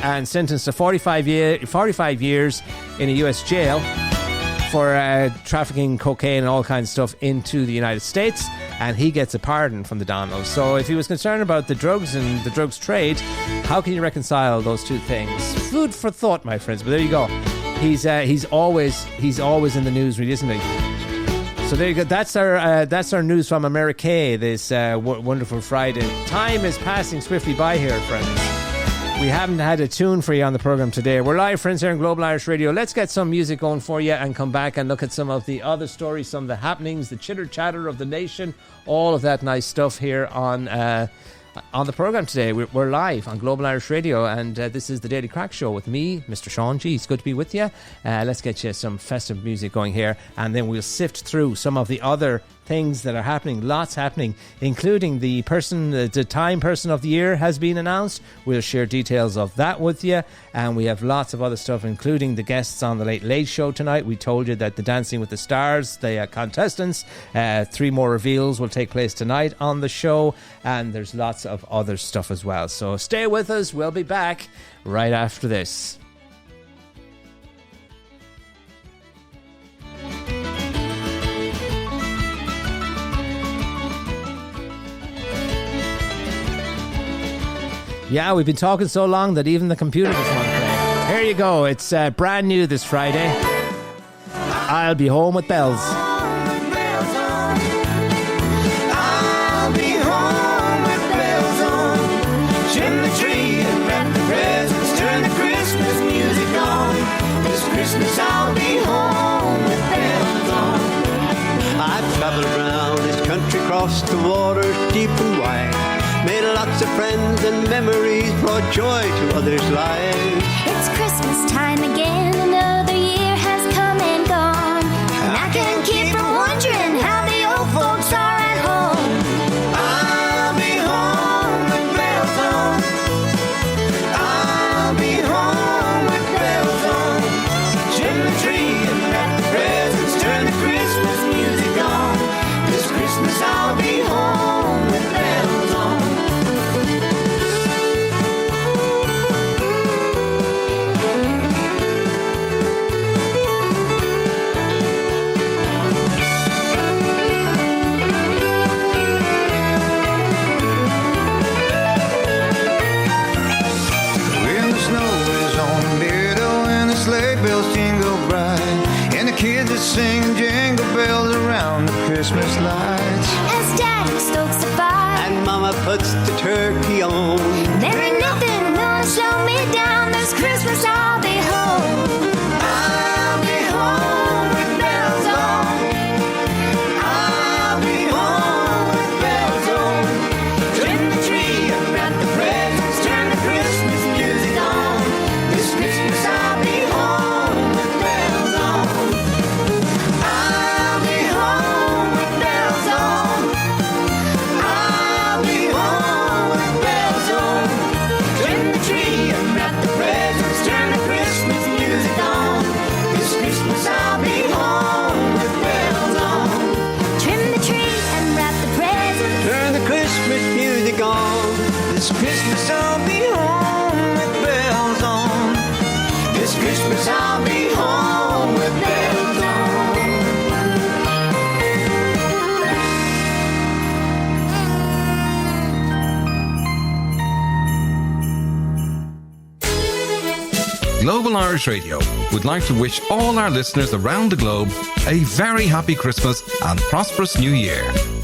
and sentenced to 45 years in a US jail for trafficking cocaine and all kinds of stuff into the United States, and he gets a pardon from the Donald. So if he was concerned about the drugs and the drugs trade, how can you reconcile those two things? Food for thought, my friends. But there you go. He's always in the news, really, isn't he? So there you go. That's our news from America this wonderful Friday. Time is passing swiftly by here, friends. We haven't had a tune for you on the programme today. We're live, friends, here on Global Irish Radio. Let's get some music going for you and come back and look at some of the other stories, some of the happenings, the chitter-chatter of the nation, all of that nice stuff here on the programme today. We're live on Global Irish Radio, and this is the Daily Crack Show with me, Mr. Sean G. It's good to be with you. Let's get you some festive music going here, and then we'll sift through some of the other things that are happening. Lots happening, including the Time Person of the Year has been announced. We'll share details of that with you, and we have lots of other stuff, including the guests on the Late Late Show tonight. We told you that the Dancing with the Stars, the contestants, 3 more reveals will take place tonight on the show, and there's lots of other stuff as well. So stay with us. We'll be back right after this. Yeah, we've been talking so long that even the computer doesn't want to play. Here you go. It's brand new this Friday. I'll be home with bells. I'll be home with bells on. Trim the tree and wrap the presents. Turn the Christmas music on. This Christmas I'll be home with bells on. I've traveled around this country, crossed the waters deep and wide. Made lots of friends and memories, brought joy to others' lives. It's Christmas time again, another year has come and gone. And I can't keep from wondering how the old folks are at home. I'll be home with bells on. I'll be home with bells on. Trim the tree and wrap the presents. Turn the Christmas music on. This Christmas I'll be home with bells on. Sing jingle bells around the Christmas lights. As Daddy stokes the fire And Mama puts the turkey on. there ain't nothing gonna slow me down. This Christmas I'll be home. I'll be home with bells on. I'll be home with bells on. Trim the tree and wrap the presents. Turn the Christmas music on. This Christmas I'll be home with bells on. I'll be home with bells on. I'll be home with bells on. Trim the tree and wrap the presents. Turn the Christmas music on. This Christmas I'll be home with bells on. Trim the tree and wrap the presents. Turn the Christmas music on. This Christmas I'll be home with bells on. This Christmas I'll be home with bells on. Global Irish Radio would like to wish all our listeners around the globe a very happy Christmas and prosperous New Year.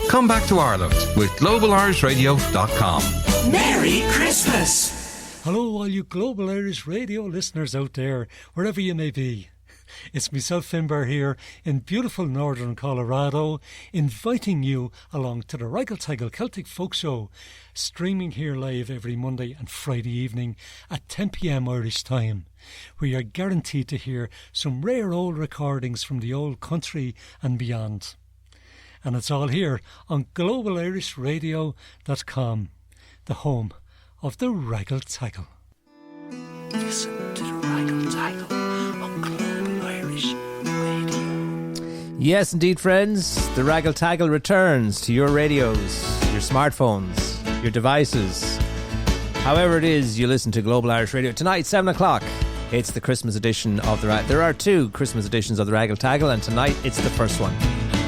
Come back to Ireland with globalir.radio.com. Merry Christmas! Hello, all you Global Irish Radio listeners out there, wherever you may be. It's myself, Finbar, here in beautiful northern Colorado, inviting you along to the Reigal Teigal Celtic Folk Show, streaming here live every Monday and Friday evening at 10 p.m. Irish time, where you're guaranteed to hear some rare old recordings from the old country and beyond. And it's all here on globalirishradio.com, the home of the Reigal Teigal. Listen to the Reigal Teigal on Global Irish Radio. Yes, indeed, friends. The Reigal Teigal returns to your radios, your smartphones, your devices. However it is you listen to Global Irish Radio. Tonight, 7 o'clock, it's the Christmas edition of the... There are 2 Christmas editions of the Reigal Teigal, and tonight it's the first one.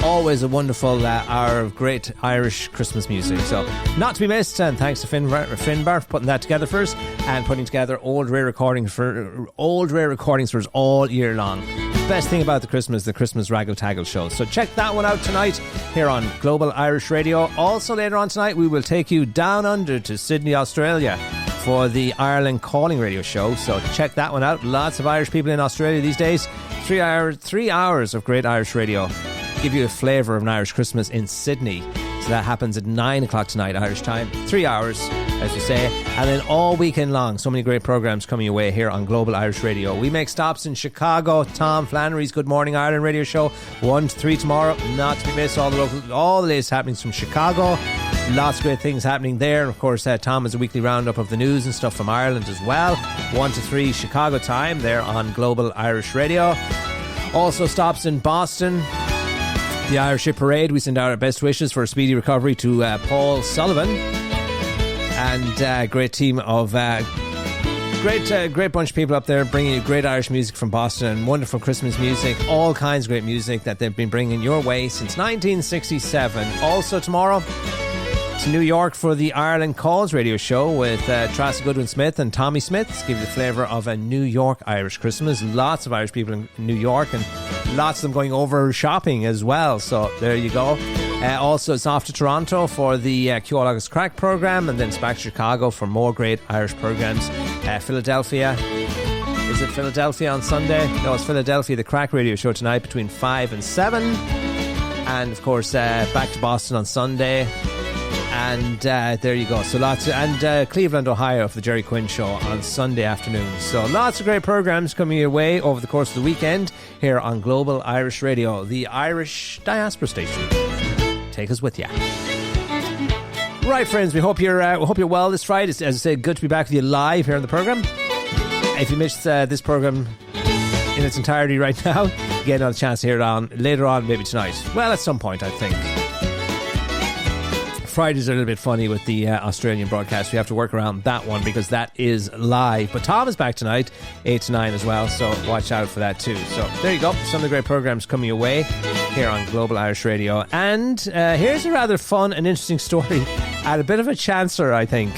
Always a wonderful hour of great Irish Christmas music. So, not to be missed, and thanks to Finbar for putting that together first and putting together old rare recordings for us all year long. best thing about the Christmas Raggle Taggle show. So check that one out tonight here on Global Irish Radio. Also later on tonight we will take you down under to Sydney, Australia for the Ireland Calling Radio show. So check that one out. Lots of Irish people in Australia these days. 3 hours of great Irish radio. Give you a flavour of an Irish Christmas in Sydney. So that happens at 9 o'clock tonight Irish time. 3 hours, as you say. And then all weekend long, so many great programmes coming your way here on Global Irish Radio. We make stops in Chicago. Tom Flannery's Good Morning Ireland radio show, 1 to 3 tomorrow. Not to be missed. All the latest happenings from Chicago. Lots of great things happening there. And of course, Tom has a weekly roundup of the news and stuff from Ireland as well. 1 to 3 Chicago time there on Global Irish Radio. Also stops in Boston. The Irish Hit Parade. We send out our best wishes for a speedy recovery to Paul Sullivan and a great team of great bunch of people up there bringing you great Irish music from Boston and wonderful Christmas music, all kinds of great music that they've been bringing your way since 1967. Also tomorrow to New York for the Ireland Calls radio show with Tracey Goodwin-Smith and Tommy Smith. Give you the flavour of a New York Irish Christmas. Lots of Irish people in New York and lots of them going over shopping as well. So there you go. Also, it's off to Toronto for the Q All August Crack programme, and then it's back to Chicago for more great Irish programmes. Philadelphia. Is it Philadelphia on Sunday? No, it's Philadelphia, the Crack radio show tonight between 5 and 7. And of course, back to Boston on Sunday. And there you go. So lots of, and Cleveland, Ohio for the Jerry Quinn show on Sunday afternoon. So lots of great programmes coming your way over the course of the weekend here on Global Irish Radio, the Irish diaspora station. Take us with you. Right, friends, we hope you're well this Friday. As I said, good to be back with you live here on the programme. If you missed this programme in its entirety right now, you get another chance to hear it on later on, maybe tonight. Well, at some point, I think. Fridays are a little bit funny with the Australian broadcast. We have to work around that one because that is live. But Tom is back tonight, 8 to 9 as well, so watch out for that too. So there you go. Some of the great programmes coming your way here on Global Irish Radio. And here's a rather fun and interesting story and a bit of a chancer, I think.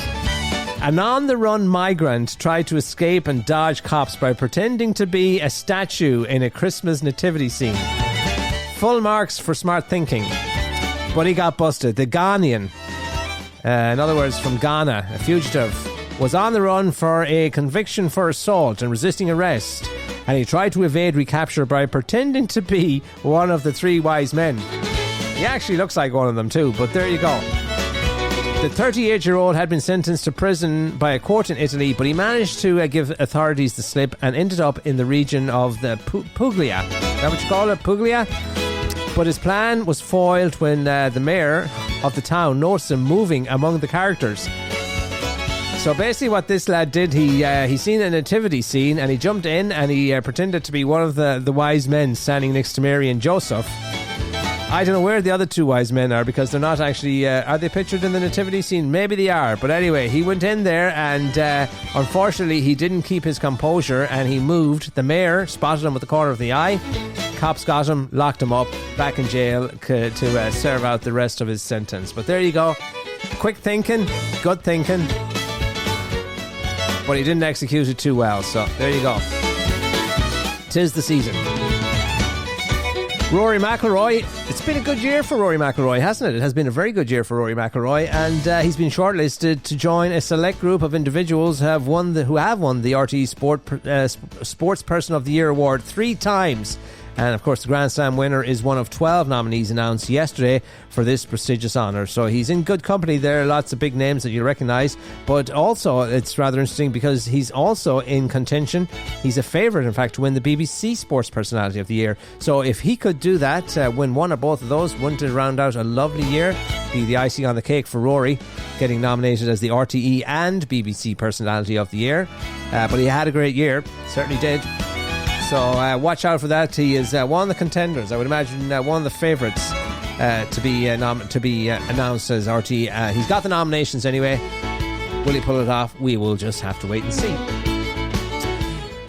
An on-the-run migrant tried to escape and dodge cops by pretending to be a statue in a Christmas nativity scene. Full marks for smart thinking. But he got busted. The Ghanaian, in other words from Ghana, a fugitive, was on the run for a conviction for assault and resisting arrest, and he tried to evade recapture by pretending to be one of the three wise men. He actually looks like one of them too, but there you go. The 38-year-old had been sentenced to prison by a court in Italy, but he managed to give authorities the slip and ended up in the region of the Puglia. Is that what you call it? Puglia? But his plan was foiled when the mayor of the town noticed him moving among the characters. So basically what this lad did, he seen a nativity scene and he jumped in and he pretended to be one of the wise men standing next to Mary and Joseph. I don't know where the other two wise men are because they're not actually... are they pictured in the nativity scene? Maybe they are. But anyway, he went in there and unfortunately he didn't keep his composure and he moved. The mayor spotted him with the corner of the eye. Cops got him, locked him up, back in jail to serve out the rest of his sentence. But there you go. Quick thinking, good thinking. But he didn't execute it too well. So there you go. 'Tis the season. Rory McIlroy. It's been a good year for Rory McIlroy, hasn't it? It has been a very good year for Rory McIlroy, and he's been shortlisted to join a select group of individuals who have won the RTE Sports Person of the Year award 3 times. And of course the Grand Slam winner is one of 12 nominees announced yesterday for this prestigious honour. So he's in good company there, lots of big names that you recognise. But also it's rather interesting because he's also in contention. He's a favourite, in fact, to win the BBC Sports Personality of the Year. So if he could do that, win one or both of those, wouldn't it round out a lovely year? Be the icing on the cake for Rory, getting nominated as the RTE and BBC Personality of the Year. But he had a great year, certainly did. So watch out for that. He is one of the contenders. I would imagine one of the favourites to be announced as RTE. He's got the nominations anyway. Will he pull it off? We will just have to wait and see.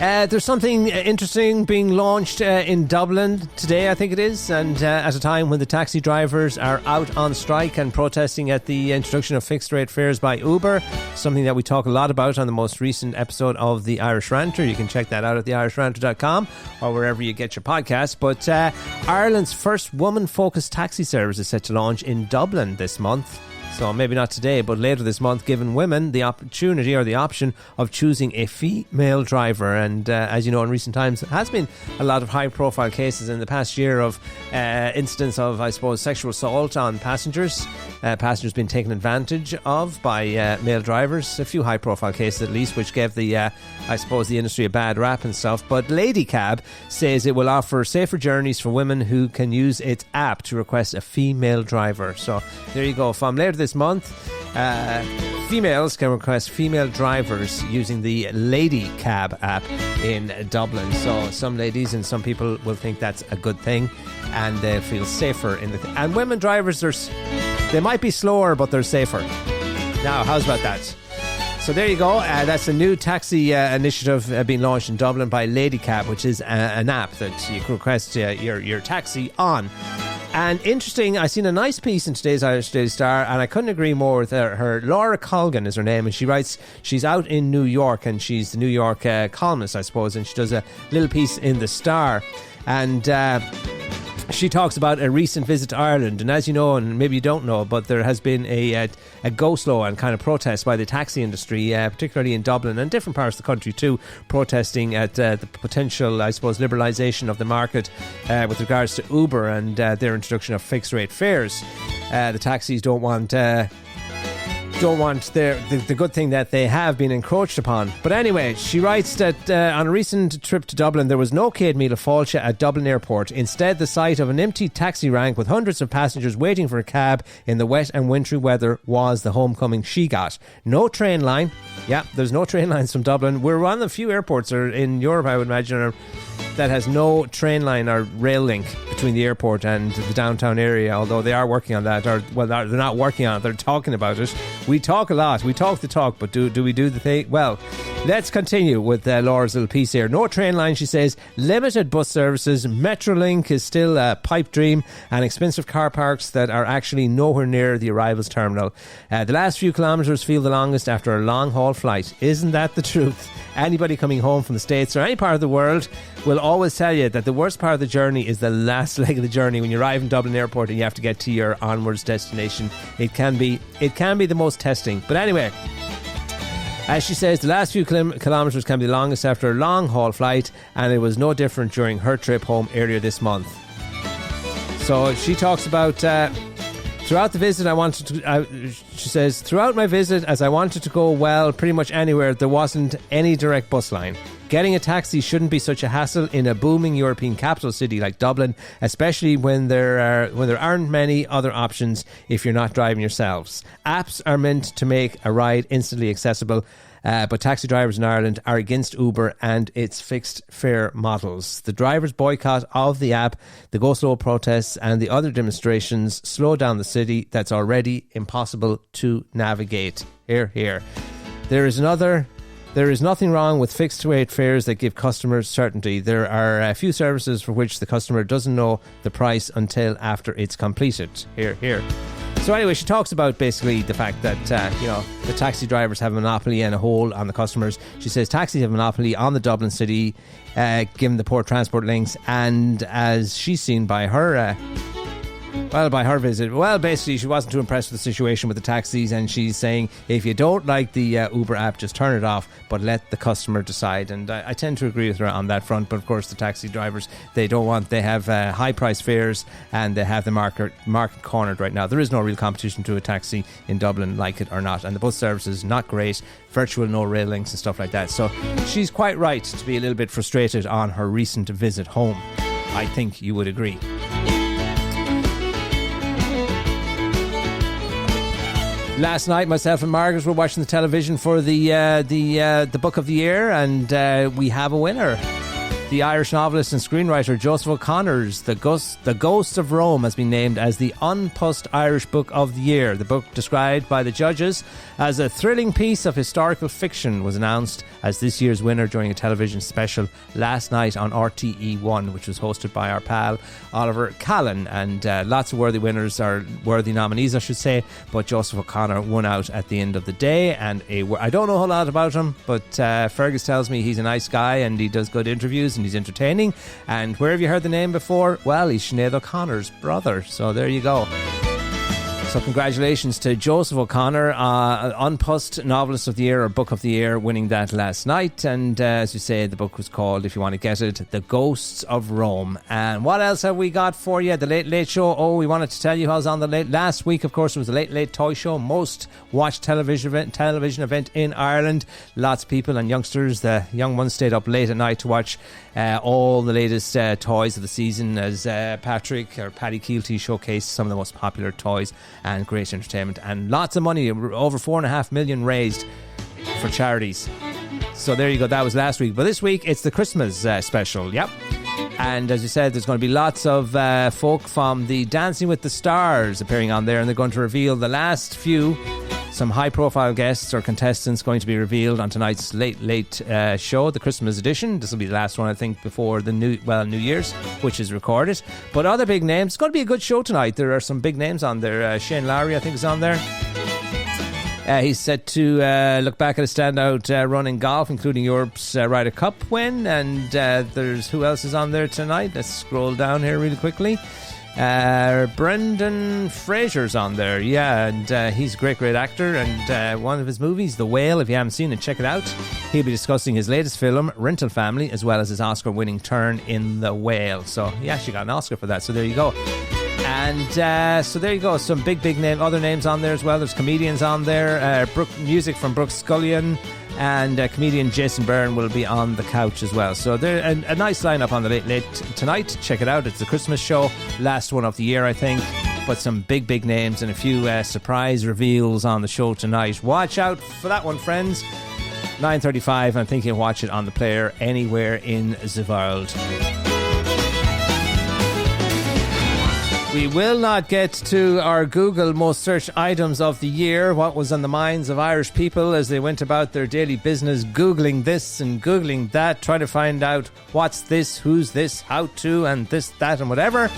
There's something interesting being launched in Dublin today, I think it is, and at a time when the taxi drivers are out on strike and protesting at the introduction of fixed rate fares by Uber, something that we talk a lot about on the most recent episode of The Irish Ranter. You can check that out at theirishranter.com or wherever you get your podcasts. But Ireland's first woman-focused taxi service is set to launch in Dublin this month. So maybe not today, but later this month, giving women the opportunity or the option of choosing a female driver. And as you know, in recent times, there has been a lot of high-profile cases in the past year of incidents of, I suppose, sexual assault on passengers. Passengers being taken advantage of by male drivers. A few high-profile cases at least, which gave the, I suppose, the industry a bad rap and stuff. But Ladycab says it will offer safer journeys for women who can use its app to request a female driver. So there you go. From later this month, females can request female drivers using the Ladycab app in Dublin. So some ladies and some people will think that's a good thing, and they feel safer in the and women drivers, they might be slower, but they're safer. Now, how's about that? So there you go. That's a new taxi initiative being launched in Dublin by Ladycab, which is an app that you can request your taxi on. And interesting, I seen a nice piece in today's Irish Daily Star, and I couldn't agree more with her. Laura Colgan is her name, and she writes, she's out in New York, and she's the New York columnist, I suppose, and she does a little piece in the Star. And she talks about a recent visit to Ireland, and as you know, and maybe you don't know, but there has been a go-slow and kind of protest by the taxi industry, particularly in Dublin and different parts of the country too, protesting at the potential, I suppose, liberalisation of the market with regards to Uber and their introduction of fixed-rate fares. The taxis don't want the good thing that they have been encroached upon. But anyway, she writes that on a recent trip to Dublin, there was no Céad Míle Fáilte at Dublin Airport. Instead, the sight of an empty taxi rank with hundreds of passengers waiting for a cab in the wet and wintry weather was the homecoming she got. No train line. Yeah, there's no train lines from Dublin. We're one of the few airports in Europe, I would imagine, that has no train line or rail link between the airport and the downtown area, although they are working on that. Or, well, they're not working on it, they're talking about it. We talk a lot, we talk the talk, but do we do the thing? Well, let's continue with Laura's little piece here. No train line, she says, limited bus services, Metrolink is still a pipe dream, and expensive car parks that are actually nowhere near the arrivals terminal. The last few kilometres feel the longest after a long haul flight. Isn't that the truth? Anybody coming home from the States or any part of the world will always tell you that the worst part of the journey is the last leg of the journey when you arrive in Dublin Airport and you have to get to your onwards destination. It can be the most testing. But anyway, as she says, the last few kilometres can be the longest after a long haul flight, and it was no different during her trip home earlier this month. So she talks about throughout the visit, she says, throughout my visit, as I wanted to go pretty much anywhere, there wasn't any direct bus line. Getting a taxi shouldn't be such a hassle in a booming European capital city like Dublin, especially when there aren't many other options if you're not driving yourselves. Apps are meant to make a ride instantly accessible, but taxi drivers in Ireland are against Uber and its fixed fare models. The drivers' boycott of the app, the Go Slow protests and the other demonstrations slow down the city that's already impossible to navigate. Hear, hear. There is nothing wrong with fixed rate fares that give customers certainty. There are a few services for which the customer doesn't know the price until after it's completed. Hear, hear. So anyway, she talks about basically the fact that, the taxi drivers have a monopoly and a hold on the customers. She says taxis have a monopoly on the Dublin city, given the poor transport links, and as she's seen by her visit, basically she wasn't too impressed with the situation with the taxis, and she's saying if you don't like the Uber app, just turn it off, but let the customer decide. And I tend to agree with her on that front. But of course the taxi drivers, they have high price fares, and they have the market cornered right now. There is no real competition to a taxi in Dublin, like it or not, and the bus service is not great, virtual no rail links and stuff like that. So she's quite right to be a little bit frustrated on her recent visit home. I think you would agree. Last night, myself and Margaret were watching the television for the book of the year, and we have a winner. The Irish novelist and screenwriter Joseph O'Connor's The Ghosts of Rome has been named as the Unpussed Irish Book of the Year. The book, described by the judges as a thrilling piece of historical fiction, was announced as this year's winner during a television special last night on RTE1, which was hosted by our pal Oliver Callan. And lots of worthy winners, or worthy nominees I should say, but Joseph O'Connor won out at the end of the day. And I don't know a whole lot about him, but Fergus tells me he's a nice guy and he does good interviews and he's entertaining. And where have you heard the name before? Well, he's Sinead O'Connor's brother. So there you go. So congratulations to Joseph O'Connor, Unpussed Novelist of the Year or Book of the Year, winning that last night. And as you say, the book was called, if you want to get it, The Ghosts of Rome. And what else have we got for you? The Late Late Show. Oh, we wanted to tell you how I was on the last week. Of course, it was the Late Late Toy Show, most watched television event in Ireland. Lots of people and youngsters, the young ones, stayed up late at night to watch all the latest toys of the season as Paddy Keelty showcased some of the most popular toys, and great entertainment and lots of money, over 4.5 million raised for charities. So there you go, that was last week. But this week it's the Christmas special, yep. And as you said, there's going to be lots of folk from the Dancing with the Stars appearing on there, and they're going to reveal the last few. Some high-profile guests or contestants going to be revealed on tonight's Late show, the Christmas edition. This will be the last one, I think, before the New Year's, which is recorded. But other big names. It's going to be a good show tonight. There are some big names on there. Shane Lowry, I think, is on there. He's set to look back at a standout run in golf, including Europe's Ryder Cup win. And there's who else is on there tonight? Let's scroll down here really quickly. Brendan Fraser's on there, yeah, and he's a great actor, and one of his movies, The Whale, if you haven't seen it, check it out. He'll be discussing his latest film, Rental Family, as well as his Oscar-winning turn in The Whale. So he actually got an Oscar for that, so there you go. And so there you go, some big other names on there as well. There's comedians on there, music from Brooke Scullion, and comedian Jason Byrne will be on the couch as well. So there a nice lineup on the Late tonight. Check it out. It's the Christmas show, last one of the year, I think. But some big names and a few surprise reveals on the show tonight. Watch out for that one, friends. 9:35. I think you'll watch it on the player anywhere in the world. We will not get to our Google most searched items of the year, what was on the minds of Irish people as they went about their daily business, Googling this and Googling that, trying to find out what's this, who's this, how to, and this, that, and whatever.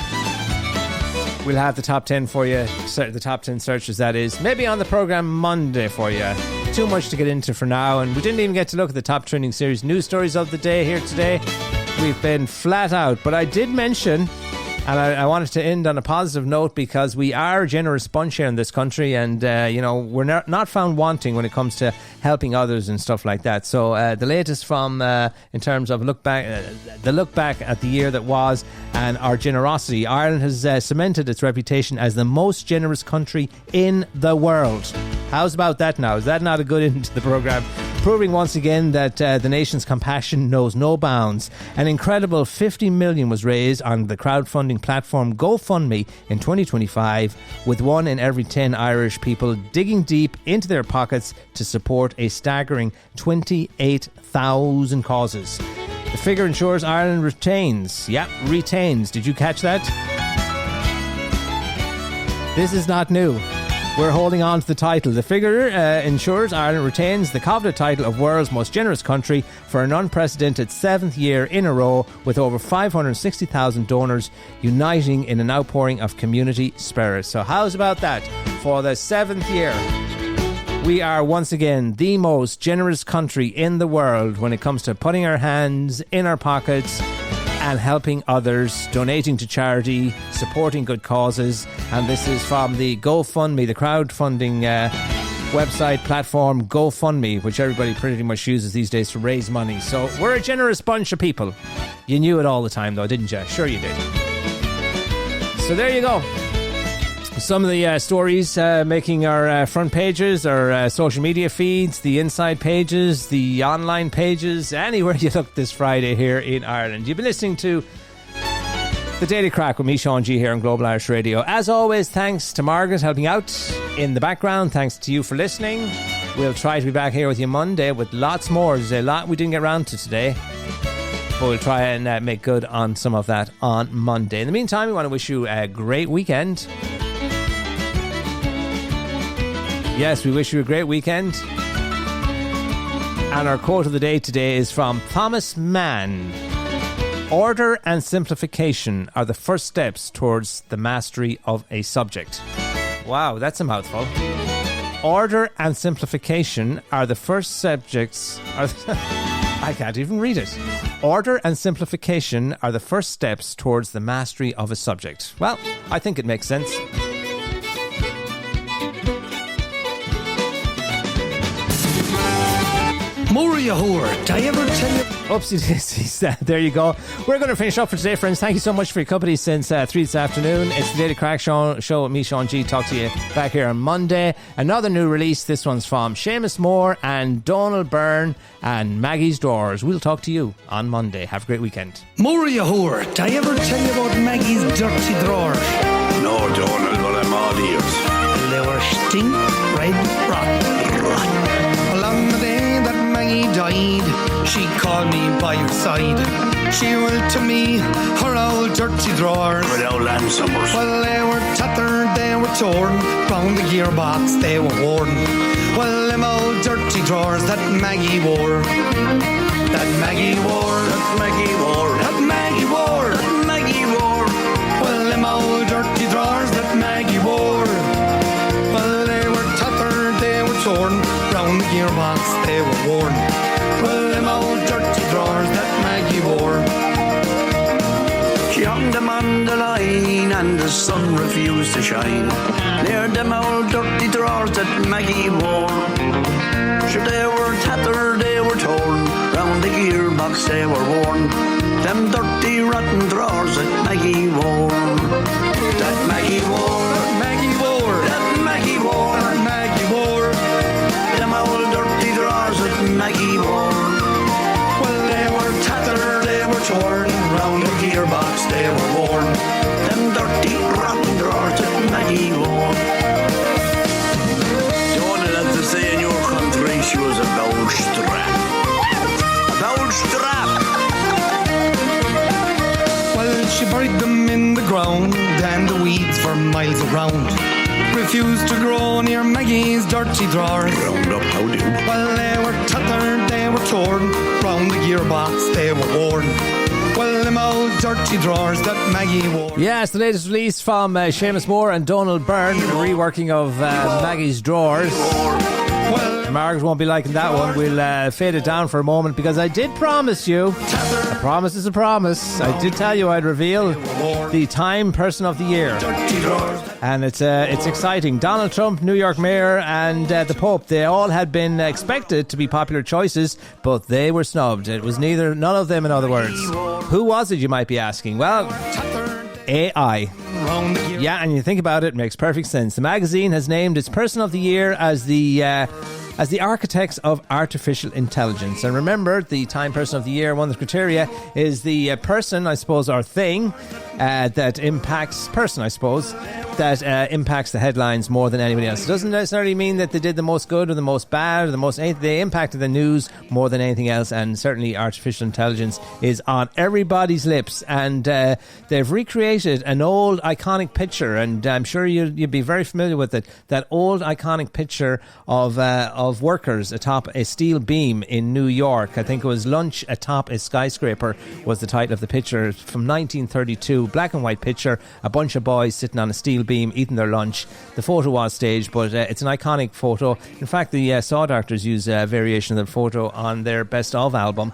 We'll have the top 10 for you, the top 10 searches, that is, maybe on the programme Monday for you. Too much to get into for now, and we didn't even get to look at the top trending series news stories of the day here today. We've been flat out, but I did mention... And I wanted to end on a positive note, because we are a generous bunch here in this country, and we're not found wanting when it comes to helping others and stuff like that. So the latest from in terms of look back at the year that was and our generosity, Ireland has cemented its reputation as the most generous country in the world. How's about that now? Is that not a good end to the programme? Proving once again that the nation's compassion knows no bounds. An incredible 50 million was raised on the crowdfunding platform GoFundMe in 2025, with 1 in every 10 Irish people digging deep into their pockets to support a staggering 28,000 causes. The figure ensures Ireland retains. Yep, retains. Did you catch that? This is not new. We're holding on to the title. The figure ensures Ireland retains the coveted title of world's most generous country for an unprecedented 7th year in a row, with over 560,000 donors uniting in an outpouring of community spirit. So how's about that? For the 7th year, we are once again the most generous country in the world when it comes to putting our hands in our pockets and helping others, donating to charity, supporting good causes. And this is from the GoFundMe, the crowdfunding website platform GoFundMe, which everybody pretty much uses these days to raise money. So we're a generous bunch of people. You knew it all the time though, didn't you? Sure you did. So there you go. Some of the stories making our front pages, our social media feeds, the inside pages, the online pages, anywhere you look this Friday here in Ireland. You've been listening to The Daily Crack with me, Sean G, here on Global Irish Radio. As always, thanks to Margaret helping out in the background. Thanks to you for listening. We'll try to be back here with you Monday with lots more. There's a lot we didn't get around to today. but we'll try and make good on some of that on Monday. In the meantime, we want to wish you a great weekend. Yes, we wish you a great weekend. And our quote of the day today is from Thomas Mann. Order and simplification are the first steps towards the mastery of a subject. Wow, that's a mouthful. Order and simplification are the first subjects... I can't even read it. Order and simplification are the first steps towards the mastery of a subject. Well, I think it makes sense. Moria Horde, did I ever tell you? Oopsie daisies. There you go. We're going to finish up for today, friends. Thank you so much for your company since 3 this afternoon. It's the Daily Crack Show with me, Sean G. Talk to you back here on Monday. Another new release. This one's from Seamus Moore and Donald Byrne and Maggie's Drawers. We'll talk to you on Monday. Have a great weekend. Moria Horde, did I ever tell you about Maggie's dirty drawers? No, Donald, but I'm all ears. They were stink red rotten. Well, on the day that Maggie died, she called me by her side. She willed to me her old dirty drawers. With old Lansomers. Well, they were tattered, they were torn. Round the gearbox they were worn. Well, them old dirty drawers that Maggie wore. That Maggie wore. That Maggie wore. That Maggie wore. That Maggie wore. Well, them old dirty drawers that Maggie wore. Well, they were tattered, they were torn. Round the gearbox they were worn. Well, them old dirty drawers that Maggie wore. She hung them on the line and the sun refused to shine. Near them old dirty drawers that Maggie wore. Sure, they were tattered, they were torn. Round the gearbox they were worn. Them dirty rotten drawers that Maggie wore. That Maggie wore. That Maggie wore. That Maggie wore. That Maggie wore. Them old dirty drawers that Maggie wore. Well, they were tattered, they were torn. Round the gearbox they were worn. Them dirty rotten drawers that Maggie wore. Don't have to say in your country she was a gold strap. A gold strap. Well, she buried them in the ground and the weeds for miles around. Refused to grow near Maggie's dirty drawers. Round up, how do? Well, they were tattered, they were torn. Round the gearbox they were worn. Well, them old dirty drawers that Maggie wore. Yes, the latest release from Seamus Moore and Donald Byrne, the reworking of Maggie's Drawers. Well, Margaret won't be liking that one. We'll fade it down for a moment because I did promise you. A promise is a promise. I did tell you I'd reveal the Time Person of the Year. And it's exciting. Donald Trump, New York Mayor, and the Pope, they all had been expected to be popular choices, but they were snubbed. It was none of them, in other words. Who was it, you might be asking? Well, AI. Yeah, and you think about it, it makes perfect sense. The magazine has named its Person of the Year as the architects of artificial intelligence. And remember, the Time Person of the Year, one of the criteria is the person, I suppose, or thing that impacts the headlines more than anybody else. It doesn't necessarily mean that they did the most good or the most bad or the most anything. They impacted the news more than anything else, and certainly artificial intelligence is on everybody's lips. And they've recreated an old iconic picture, and I'm sure you'd be very familiar with it. That old iconic picture of workers atop a steel beam in New York. I think it was Lunch Atop a Skyscraper was the title of the picture from 1932. Black and white picture, a bunch of boys sitting on a steel beam eating their lunch. The photo was staged, but it's an iconic photo. In fact, the Saw Doctors use a variation of the photo on their Best Of album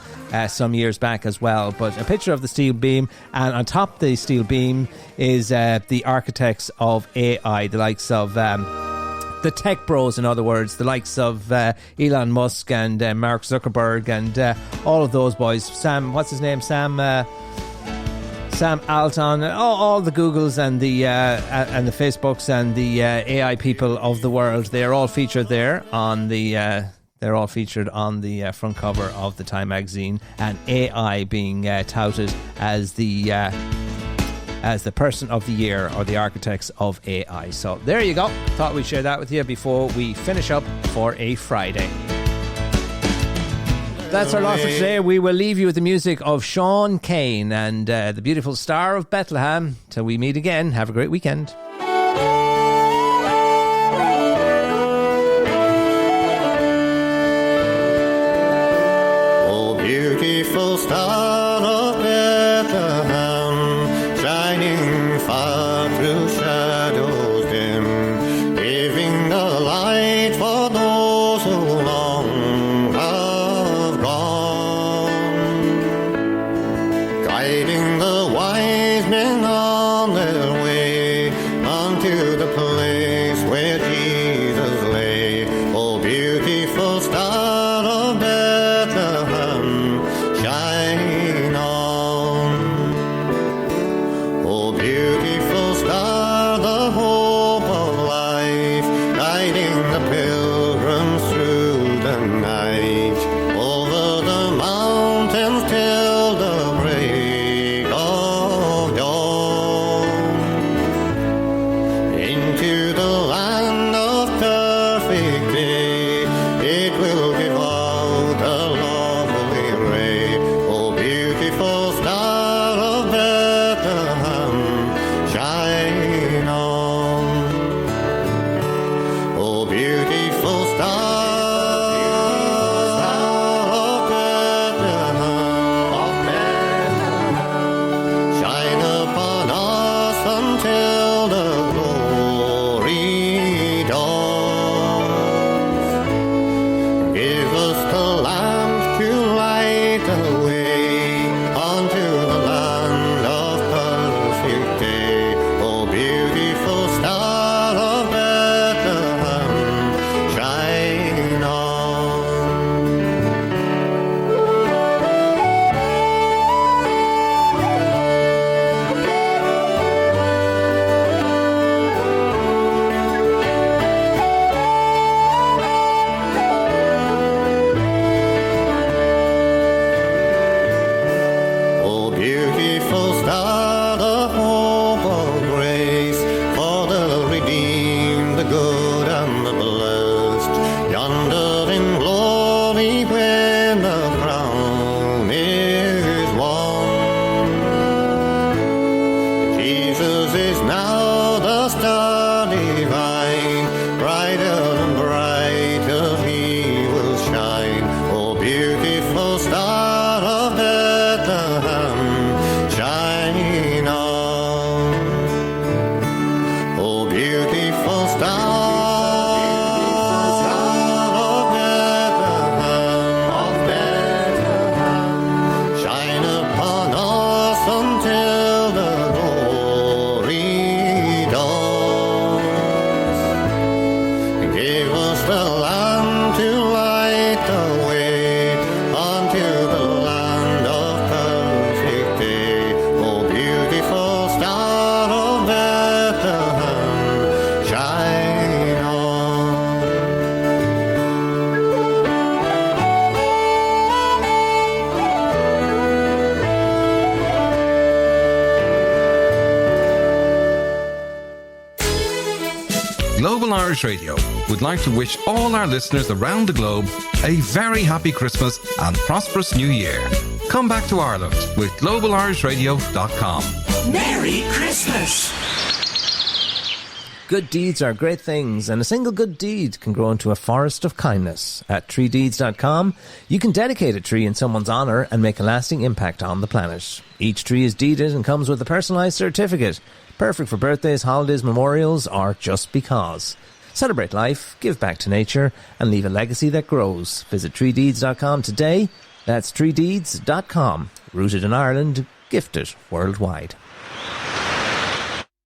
some years back as well. But a picture of the steel beam, and on top the steel beam is the architects of AI, the likes of the tech bros, in other words, the likes of Elon Musk and Mark Zuckerberg and all of those boys. Sam Alton, all the Googles and the Facebooks and the AI people of the world. They're all featured there on the. They're all featured on the front cover of the Time magazine, and AI being touted as the Person of the Year or the architects of AI. So there you go. Thought we'd share that with you before we finish up for a Friday. That's our lot for today. We will leave you with the music of Sean Kane and the beautiful Star of Bethlehem. Till we meet again, have a great weekend. Oh, beautiful Star of Bethlehem, shining far through shadows dim, giving the light for those who long have gone, guiding the wise men on their way unto the place where Jesus lay. Oh, beautiful Star of Bethlehem, shine on. Oh, beautiful star, the hope of life, guiding the pilgrims through the night, over the mountains till the break of dawn, into the land of perfect day, it will give out a lovely ray. Oh, beautiful Star of Bethlehem, shine on. Oh, beautiful Star of Bethlehem, shine upon us until the glory dawns. Give us the lamp to light the way unto the land of perfect day. Oh, beautiful Star of Bethlehem, shine on. Oh, beautiful star, the hope of grace, for the redeemed, the good and the blessed, yonder in glory when the crown is won. Jesus is now the star divine, brighter and brighter he will shine. Oh, beautiful Star of Bethlehem, shine on. Oh, beautiful Star of Bethlehem, shine upon us until the glory dawns. Give us the lamp to light the way unto the land of perfect day. Oh, beautiful Star of Bethlehem, shine on. Global Irish Radio would like to wish all our listeners around the globe a very happy Christmas and prosperous New Year. Come back to Ireland with globalir.com. Merry Christmas! Good deeds are great things, and a single good deed can grow into a forest of kindness. At treedeeds.com, you can dedicate a tree in someone's honour and make a lasting impact on the planet. Each tree is deeded and comes with a personalised certificate, perfect for birthdays, holidays, memorials, or just because. Celebrate life, give back to nature, and leave a legacy that grows. Visit treedeeds.com today. That's treedeeds.com. Rooted in Ireland, gifted worldwide.